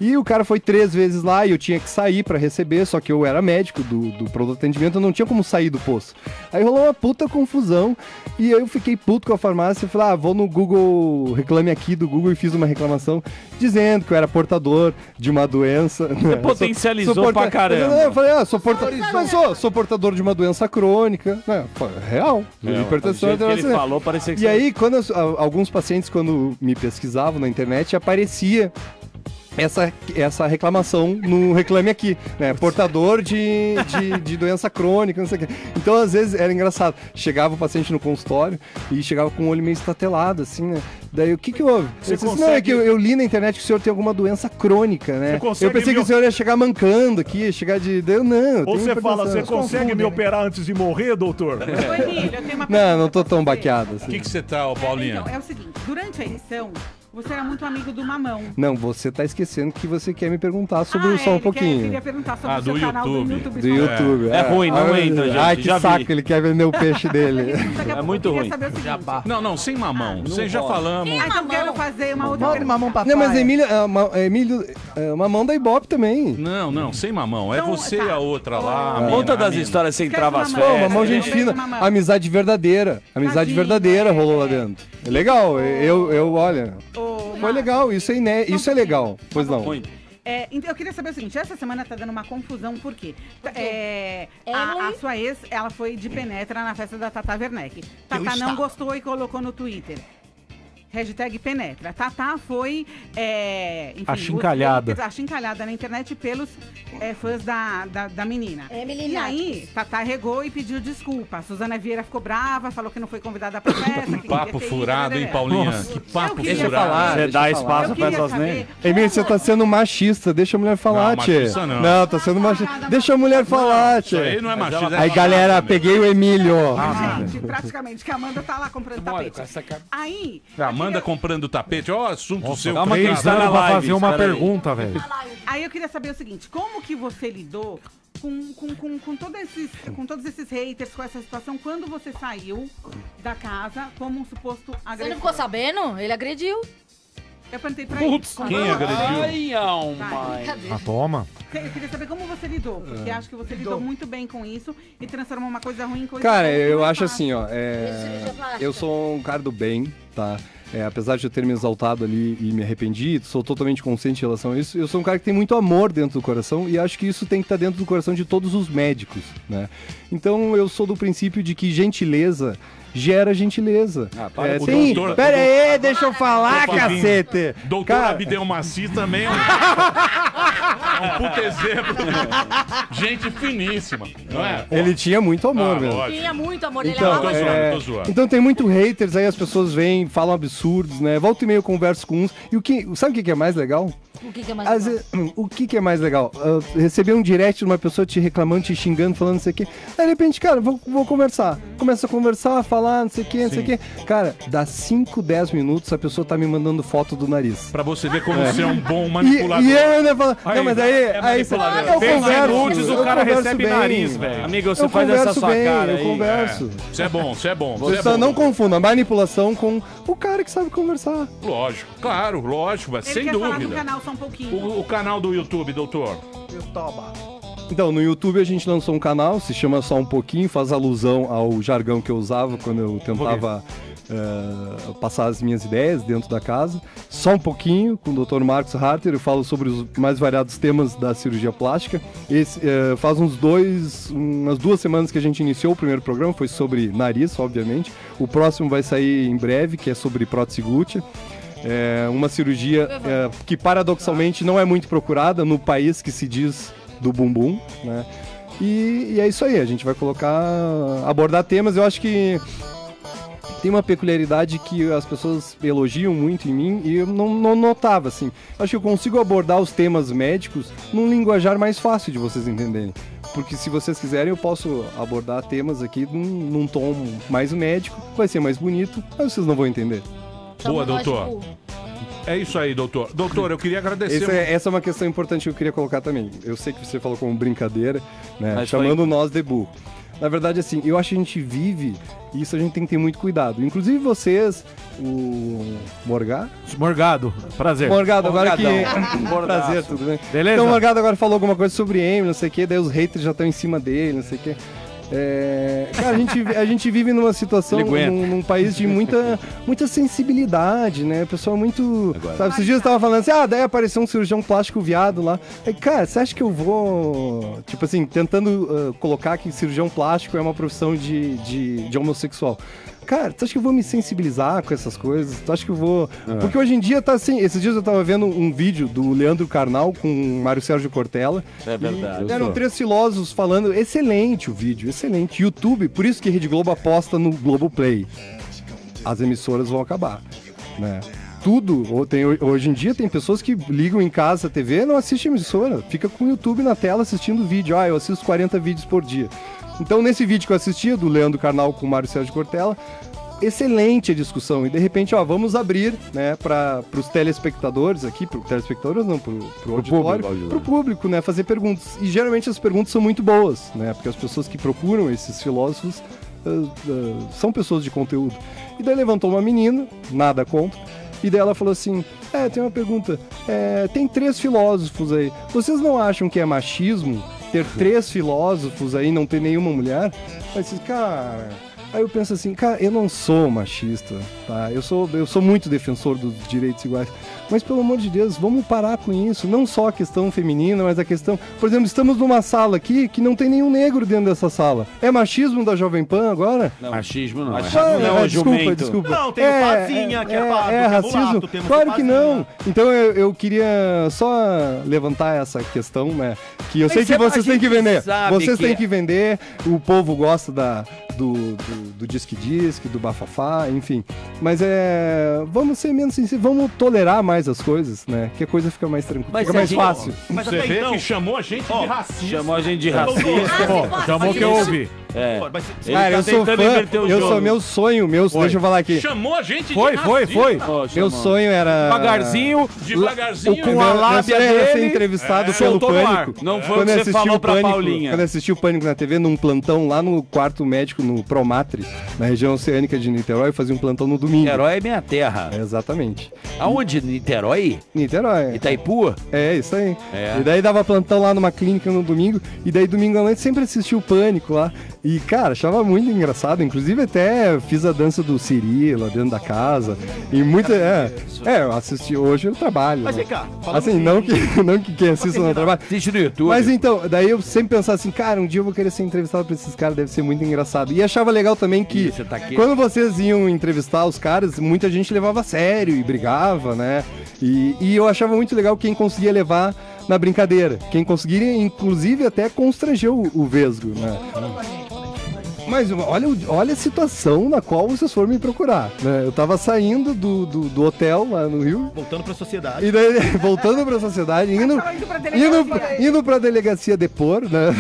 E o cara foi 3 vezes lá e eu tinha que sair pra receber, só que eu era médico do pronto atendimento, eu não tinha como sair do posto. Aí rolou uma puta confusão e aí eu fiquei puto com a farmácia e falei, vou no Google, reclame aqui do Google, e fiz uma reclamação dizendo que eu era portador de uma doença. Você potencializou pra caramba. Eu falei, sou portador de uma doença crônica. Real. Hipertensão que ele falou, parecia que E aí, alguns pacientes, quando me pesquisavam na internet, aparecia essa reclamação no Reclame Aqui, né? Portador de doença crônica, não sei o quê. Então, às vezes, era engraçado. Chegava o paciente no consultório e chegava com o olho meio estatelado, assim, né? Daí, o que houve? Você Eu disse, não, é que eu li na internet que o senhor tem alguma doença crônica, né? Eu pensei que o senhor ia chegar mancando aqui, ia chegar de... Eu não, Ou você fala, você hipertensão. consegue me operar antes de morrer, doutor? Ô, Emílio, eu tenho uma Não tô tão baqueado O assim. que você tá, ô Paulinha? Então, é o seguinte, durante a edição, você era muito amigo do Mamão. Não, você tá esquecendo que você quer me perguntar sobre só um ele pouquinho. queria perguntar sobre o do seu canal YouTube. do YouTube. Do YouTube. É ruim, não entra, gente, Ai, que já vi. saco, ele quer vender o peixe dele. É muito ruim. Não, sem mamão. Vocês já falamos. Então quero fazer uma outra Manda pergunta. mamão papai. Não, mas Emílio, mamão da Ibope também. Não, sem mamão. É Então, você e tá. a outra lá. a mina, Conta a das mina. histórias sem Esquece trava as mamão. Pô, mamão gente Beijo, fina, mamão. amizade verdadeira. Amizade Tadinho, verdadeira rolou lá é. dentro. É legal, eu olha, Ô, foi Marcos, legal, isso é legal. Pois não. Muito. Então eu queria saber o seguinte, essa semana tá dando uma confusão, por quê? A Emily? sua ex, ela foi de penetra na festa da Tata Werneck. Tata não gostou e colocou no Twitter. Hashtag penetra. Tatá foi, enfim, Achincalhada. Achincalhada na internet pelos fãs da menina. Emily E aí, Tatá regou e pediu desculpa. A Suzana Vieira ficou brava, falou que não foi convidada pra festa. Que papo furado, hein, Paulinha? Que papo queria furado. falar. Você dá espaço Eu pra queria essas saber nem. Emílio, você tá sendo machista, deixa a mulher falar, Não, tchê. machista não. Não, tá sendo machista. Deixa a mulher falar, Isso aí tchê. não é machismo. Aí, galera, peguei o Emílio. Gente, praticamente, que a Amanda tá lá comprando tapete. Aí... Amanda comprando tapete. Ó, assunto seu. Calma que privado. está na live, fazer uma espera aí. pergunta, velho. Aí eu queria saber o seguinte, como que você lidou com todos esses haters, com essa situação, quando você saiu da casa como um suposto Você agressor? não ficou sabendo? Ele agrediu. Eu perguntei pra ele. Quem agrediu? Ai, alma. Brincadeira. Toma. Eu queria saber como você lidou, porque acho que você lidou muito bem com isso e transformou uma coisa ruim em coisa Cara, boa, eu mais acho fácil. assim, ó. cirurgia plástica. Eu sou um cara do bem, tá? Apesar de eu ter me exaltado ali e me arrependi, sou totalmente consciente em relação a isso. Eu sou um cara que tem muito amor dentro do coração e acho que isso tem que estar dentro do coração de todos os médicos, né? Então eu sou do princípio de que gentileza gera gentileza. para com o Tem... doutor. Pera aí, deixa eu falar, Ô, Fabinho, cacete. Doutor Abdel Maci também é um puto exemplo. Gente finíssima, não é? Ele tinha muito amor mesmo. Tinha muito amor, ele Então, amava tô zoando. então tem muito haters, aí as pessoas vêm, falam absurdos, né? Volta e meia eu converso com uns. E sabe o que é mais legal? O que é mais legal? O que é mais legal? Receber um direct de uma pessoa te reclamando, te xingando, falando não sei o quê. Aí de repente, cara, vou conversar. Começa a conversar, falar, não sei o quê, não sei o quê. Cara, dá 5, 10 minutos, a pessoa tá me mandando foto do nariz. Pra você ver como você é um bom manipulador. E eu ainda falo, não, mas aí eu converso. Nudes, o cara recebe nariz, velho. Amigo, você faz essa sua cara aí. Eu converso. Isso é bom, isso é bom. Você só não confunda manipulação com o cara que sabe conversar. Lógico, claro, lógico, mas Ele sem quer falar do dúvida. canal só um pouquinho. O canal do YouTube, doutor. Então, no YouTube a gente lançou um canal, se chama Só Um Pouquinho, faz alusão ao jargão que eu usava quando eu tentava passar as minhas ideias dentro da casa. Só Um Pouquinho, com o Dr. Marcos Harter, eu falo sobre os mais variados temas da cirurgia plástica. Faz umas 2 semanas que a gente iniciou o primeiro programa, foi sobre nariz, obviamente. O próximo vai sair em breve, que é sobre prótese glútea. É uma cirurgia que paradoxalmente não é muito procurada no país que se diz do bumbum, né? E é isso aí, a gente vai abordar temas. Eu acho que tem uma peculiaridade que as pessoas elogiam muito em mim e eu não notava, assim. Acho que eu consigo abordar os temas médicos num linguajar mais fácil de vocês entenderem. Porque se vocês quiserem, eu posso abordar temas aqui num tom mais médico, vai ser mais bonito, mas vocês não vão entender. Boa, doutor. É isso aí, doutor. Doutor, eu queria agradecer. Essa é uma questão importante que eu queria colocar também. Eu sei que você falou como brincadeira, né? Mas chamando nós de burro. Na verdade, assim, eu acho que a gente vive e isso a gente tem que ter muito cuidado. Inclusive vocês, o Morgado, prazer. Morgado, agora que... prazer, tudo bem? Beleza? Então o Morgado agora falou alguma coisa sobre M, não sei o quê, daí os haters já estão em cima dele, não sei o quê. Cara, a gente vive numa situação, num país de muita sensibilidade, né? O pessoal muito... Sabe, esses dias eu tava falando assim, daí apareceu um cirurgião plástico viado lá. Cara, você acha que eu vou... Tipo assim, tentando colocar que cirurgião plástico é uma profissão de homossexual. Cara, tu acha que eu vou me sensibilizar com essas coisas? Tu acha que eu vou... Porque hoje em dia tá assim... Esses dias eu tava vendo um vídeo do Leandro Carnal com o Mário Sérgio Cortella. É verdade. Eram 3 filósofos falando... Excelente o vídeo, excelente. YouTube, por isso que Rede Globo aposta no Globoplay. As emissoras vão acabar, né? Tudo. Hoje em dia tem pessoas que ligam em casa a TV e não assistem emissora. Fica com o YouTube na tela assistindo vídeo. Eu assisto 40 vídeos por dia. Então, nesse vídeo que eu assistia, do Leandro Carnal com o Mário Sérgio Cortella, excelente a discussão. E, de repente, vamos abrir, né, para os telespectadores aqui, para telespectadores não, para o auditório, para o público, né, fazer perguntas. E, geralmente, as perguntas são muito boas, né, porque as pessoas que procuram esses filósofos são pessoas de conteúdo. E daí levantou uma menina, nada contra, e daí ela falou assim, tem uma pergunta, tem 3 filósofos aí, vocês não acham que é machismo ter 3 filósofos aí, não ter nenhuma mulher? Aí disse, cara... Aí eu penso assim, cara, eu não sou machista, tá? Eu sou muito defensor dos direitos iguais. Mas, pelo amor de Deus, vamos parar com isso. Não só a questão feminina, mas a questão... Por exemplo, estamos numa sala aqui que não tem nenhum negro dentro dessa sala. É machismo da Jovem Pan agora? Não. Machismo não. Desculpa. Não, tem o Pazinha, que é racismo? Claro que não. Então eu queria só levantar essa questão, né? Que eu sei que vocês têm que vender. Vocês têm que vender. O povo gosta do disque-disque, do bafafá, enfim. Mas vamos ser menos sensíveis, vamos tolerar mais as coisas, né? Que a coisa fica mais tranquila, fica mais fácil. Mas você vê que chamou a gente de racista. Chamou a gente de racista. Chamou que eu ouvi. Cara, eu sou fã, meu sonho, deixa eu falar aqui. Chamou a gente de racista. Meu sonho era... Devagarzinho, com a lábia dele, ser entrevistado pelo Pânico. Não foi o que você falou pra Paulinha. Quando assisti o Pânico na TV, num plantão lá no quarto médico, no Promatre, na região oceânica de Niterói, fazia um plantão no domingo. Niterói é minha terra. Exatamente. Aonde? Niterói? Niterói. Itaipu? É, isso aí. E daí dava plantão lá numa clínica no domingo, e daí domingo à noite sempre assistia o Pânico lá. E, cara, achava muito engraçado. Inclusive, até fiz a dança do Siri lá dentro da casa. E muita. Eu assisti. Hoje eu trabalho. Mas né? vem cá, assim, não que quem assista não trabalha. Assiste no YouTube. Mas então, daí eu sempre pensava assim, cara, um dia eu vou querer ser entrevistado por esses caras, deve ser muito engraçado. E achava legal também que Você tá aqui. quando vocês iam entrevistar os caras, muita gente levava a sério e brigava, né? E eu achava muito legal quem conseguia levar na brincadeira. Quem conseguia, inclusive, até constranger o Vesgo, né? Mas olha a situação na qual vocês foram me procurar, né? Eu tava saindo do hotel lá no Rio. Voltando pra sociedade. E daí, voltando pra sociedade, indo pra delegacia depor, né?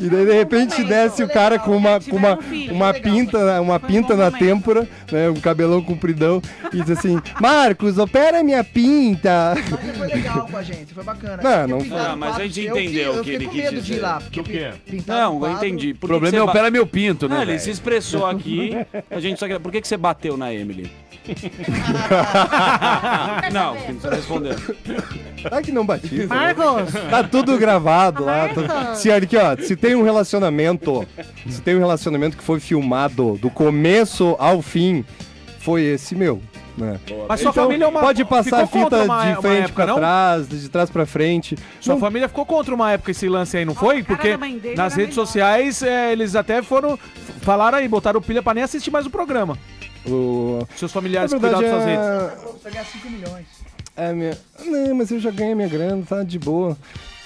E daí, de repente, desce o cara com uma pinta na têmpora, né? Um cabelão compridão, e diz assim, Marcos, opera minha pinta. Mas foi legal com a gente, foi bacana. Não foi. Mas a gente entendeu o que ele quis dizer. O quê? Não, eu entendi. O problema é opera meu pinto, né? Ele se expressou aqui, a gente só quer... Por que você bateu na Emily? Não, não precisa responder. Ah, que não bati. Marcos! Tá tudo gravado lá. Se, aqui, ó, se tem um relacionamento que foi filmado do começo ao fim, foi esse meu. Né? Mas sua família é uma... pode passar a ficou fita contra uma de frente época, pra não? trás, de trás pra frente. Sua família ficou contra uma época esse lance aí, não foi? Porque nas redes sociais eles até falaram aí, botaram pilha pra nem assistir mais o programa. Seus familiares que cuidaram das suas redes. Você ganhar 5 milhões. Não, mas eu já ganhei minha grana, tá de boa.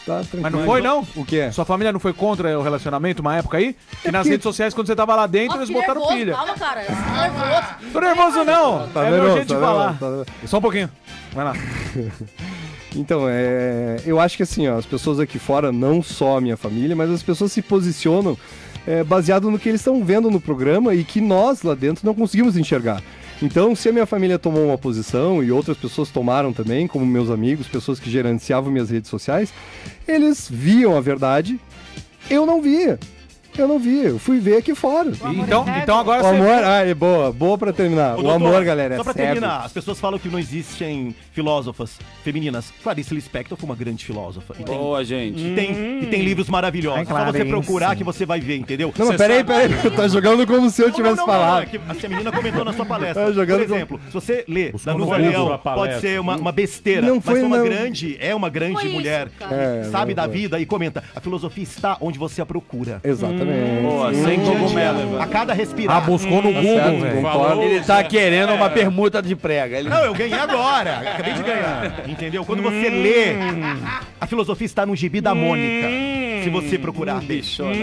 Tá tranquilo. Mas não foi, não? O quê? Sua família não foi contra o relacionamento uma época aí? Que nas redes sociais, quando você tava lá dentro, eles botaram nervoso, pilha. Calma, cara. Você tá nervoso. Tô nervoso não. Tá é nervoso, meu jeito de tá falar. nervoso, tá Só um pouquinho. Vai lá. Então, eu acho que assim, ó, as pessoas aqui fora, não só a minha família, mas as pessoas se posicionam baseado no que eles estão vendo no programa e que nós lá dentro não conseguimos enxergar. Então, se a minha família tomou uma posição e outras pessoas tomaram também, como meus amigos, pessoas que gerenciavam minhas redes sociais, eles viam a verdade, eu não via. Eu fui ver aqui fora. Então agora o amor, boa pra terminar. Ô, o doutor, amor, galera, só pra cego. terminar, as pessoas falam que não existem filósofas femininas. Clarice Lispector foi uma grande filósofa. Boa, gente. E tem livros maravilhosos. Só você procurar que você vai ver, entendeu? Não, peraí, tá jogando como se eu tivesse falado. É que a menina comentou na sua palestra. Tá jogando Por exemplo, se você lê como Danusa foi Leão, a palestra. pode ser uma besteira, Não mas foi, foi uma não. grande Foi mulher. isso, Sabe não da foi. vida e comenta. A filosofia está onde você a procura. Exatamente. Boa, sem cogumelo, velho. A cada respirar. buscou no Google, velho. Concordo. Ele tá querendo uma permuta de prega. Ele... Não, eu ganhei agora. Acabei de ganhar. Entendeu? Quando você lê, a filosofia está no gibi da Mônica. Se você procurar. Bichona.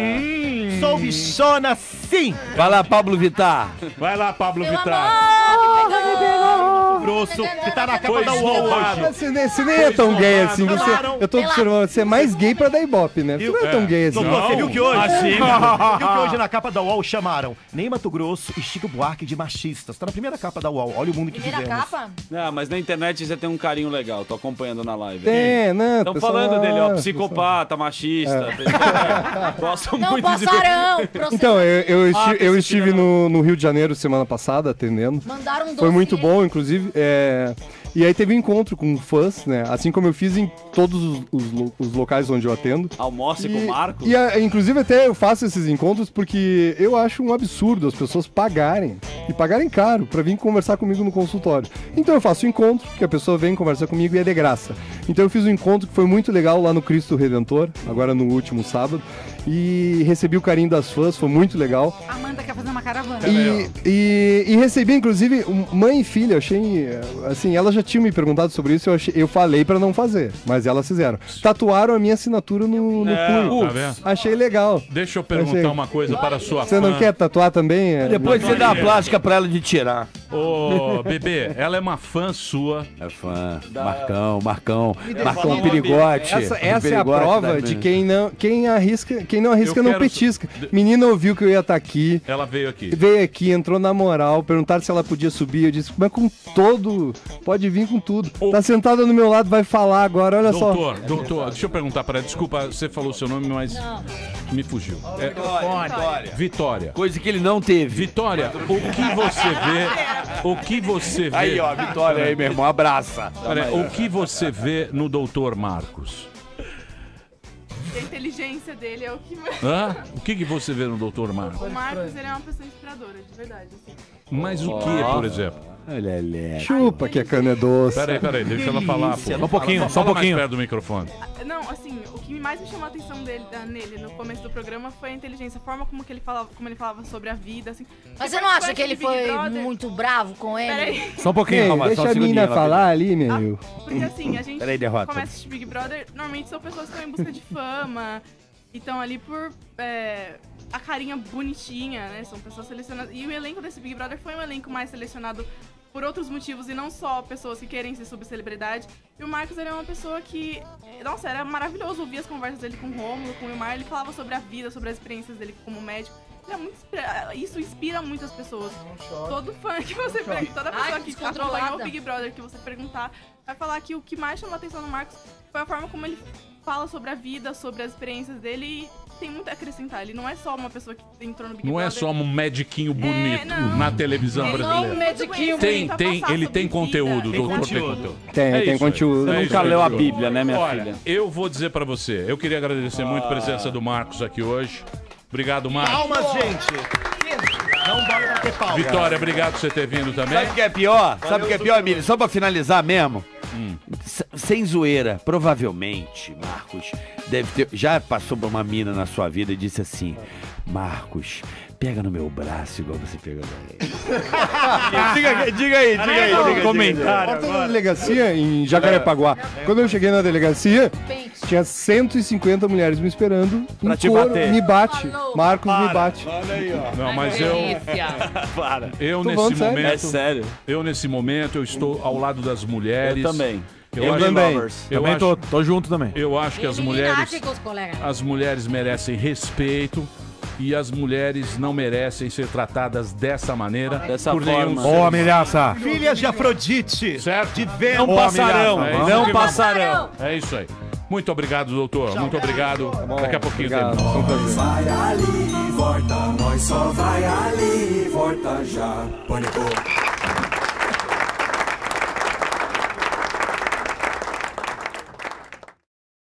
Sou bichona, sim! Vai lá, Pablo Vittar. Vai lá, Pablo Meu Vittar. amor, que pegou. Grosso, que tá na capa Foi da UOL esnobado. hoje. Você nem é tão gay assim. Falaram. Eu tô observando, você é mais gay pra dar ibope, né? Você não é tão gay assim. Doutor, você viu que hoje? Imagina. Viu que hoje na capa da UOL chamaram Ney Matogrosso e Chico Buarque de machistas. Tá na primeira capa da UOL. Olha o mundo que Primeira vivemos. capa? Não, mas na internet você tem um carinho legal. Tô acompanhando na live. Né? Estão falando dele, ó, psicopata, machista. Gostam Não, muito de... passarão. Então, eu que estive no Rio de Janeiro semana passada atendendo. Mandaram um Foi muito dossiê. bom, inclusive. E aí teve um encontro com fãs, né? Assim como eu fiz em todos os locais onde eu atendo. Almoce com o Marcos? Inclusive até eu faço esses encontros porque eu acho um absurdo as pessoas pagarem, e pagarem caro, pra vir conversar comigo no consultório. Então eu faço o encontro, que a pessoa vem conversar comigo e é de graça. Então eu fiz um encontro que foi muito legal lá no Cristo Redentor, agora no último sábado, e recebi o carinho das fãs, foi muito legal. Amanda quer fazer uma caravana. E recebi, inclusive, mãe e filha, eu achei, assim, elas já tinham me perguntado sobre isso, eu falei pra não fazer, mas elas fizeram. Tatuaram a minha assinatura no punho. Tá vendo? Achei legal. Deixa eu perguntar uma coisa para a sua Você não fã. quer tatuar também? Depois você dá a plástica pra ela de tirar. Ô, bebê, ela é uma fã sua. É fã. Marcão Perigote. Essa é a Perigote prova da- de quem não arrisca Eu não quero- petisca. Menina ouviu que eu ia estar aqui. Ela veio aqui. Veio aqui, entrou na moral, perguntaram se ela podia subir. Eu disse, mas com todo, pode vir com tudo. Tá sentada no meu lado, vai falar agora, olha só. Doutor, deixa eu perguntar para ela. Desculpa, você falou seu nome, mas me fugiu. Vitória. Coisa que ele não teve. Vitória, o que você vê... Aí, ó, Vitória aí, meu irmão, abraça. Pera aí, o que você vê no Dr. Marcos? inteligência dele é o que... Hã? O que você vê no Dr. Marcos? O Marcos, ele é uma pessoa inspiradora, de verdade. Assim. Mas o que, por exemplo? Chupa que a cana é doce. Peraí, deixa ela falar. Pô. Só um pouquinho, Fala mais perto do microfone. Não, assim, o que mais me chamou a atenção nele no começo do programa foi a inteligência, a forma como ele falava sobre a vida, assim. Mas você não acha que ele foi muito bravo com ele? Peraí. Só um pouquinho, Romar, deixa a mina falar ali, meu. Porque assim, a gente derrota. começa a assistir Big Brother, normalmente são pessoas que estão em busca de fama, e estão ali por a carinha bonitinha, né? São pessoas selecionadas. E o elenco desse Big Brother foi um elenco mais selecionado por outros motivos e não só pessoas que querem ser subcelebridade. E o Marcos, ele é uma pessoa que... Nossa, era maravilhoso ouvir as conversas dele com o Rômulo, com o Wilmar. Ele falava sobre a vida, sobre as experiências dele como médico. Ele é muito isso inspira muitas pessoas. Todo fã que você pergunta, toda pessoa que acompanhou o Big Brother que você perguntar, vai falar que o que mais chamou a atenção no Marcos foi a forma como ele fala sobre a vida, sobre as experiências dele e tem muito a acrescentar. Ele não é só uma pessoa que entrou no Big Brother. Não é só um mediquinho bonito na televisão brasileira. Um mediquinho Ele tem conteúdo, doutor. Tem conteúdo. Você nunca leu a Bíblia, né, minha filha? Eu vou dizer pra você, eu queria agradecer muito a presença do Marcos aqui hoje. Obrigado, Marcos. Palmas, gente. Não bora bater palmas. Vitória, obrigado por você ter vindo também. Sabe o que é pior? Sabe o que é pior, Emílio? Só pra finalizar mesmo. Sem zoeira, provavelmente, Marcos, já passou por uma mina na sua vida e disse assim: Marcos, pega no meu braço igual você pegou diga aí. Comentário. Ontem na delegacia, em Jacarepaguá, quando eu cheguei na delegacia, tinha 150 mulheres me esperando. Pra te bater. Me bate. Marcos me bate. Olha aí, ó. Não, mas Para. eu Tô nesse falando sério. momento, É sério. eu nesse momento, eu estou ao lado das mulheres. Eu também. Eu também. Tô junto também. Eu acho que as mulheres merecem respeito e as mulheres não merecem ser tratadas dessa maneira. Dessa por forma. nenhum Ó, ameaça. Filhas de Afrodite. Certo? De Vênus. Não passarão. É isso Não que- passarão. É isso aí. Muito obrigado, doutor. Muito obrigado. Daqui a pouquinho Obrigado. temos. Foi um prazer. Vai ali, volta, nós só vai ali, volta já. Pânico.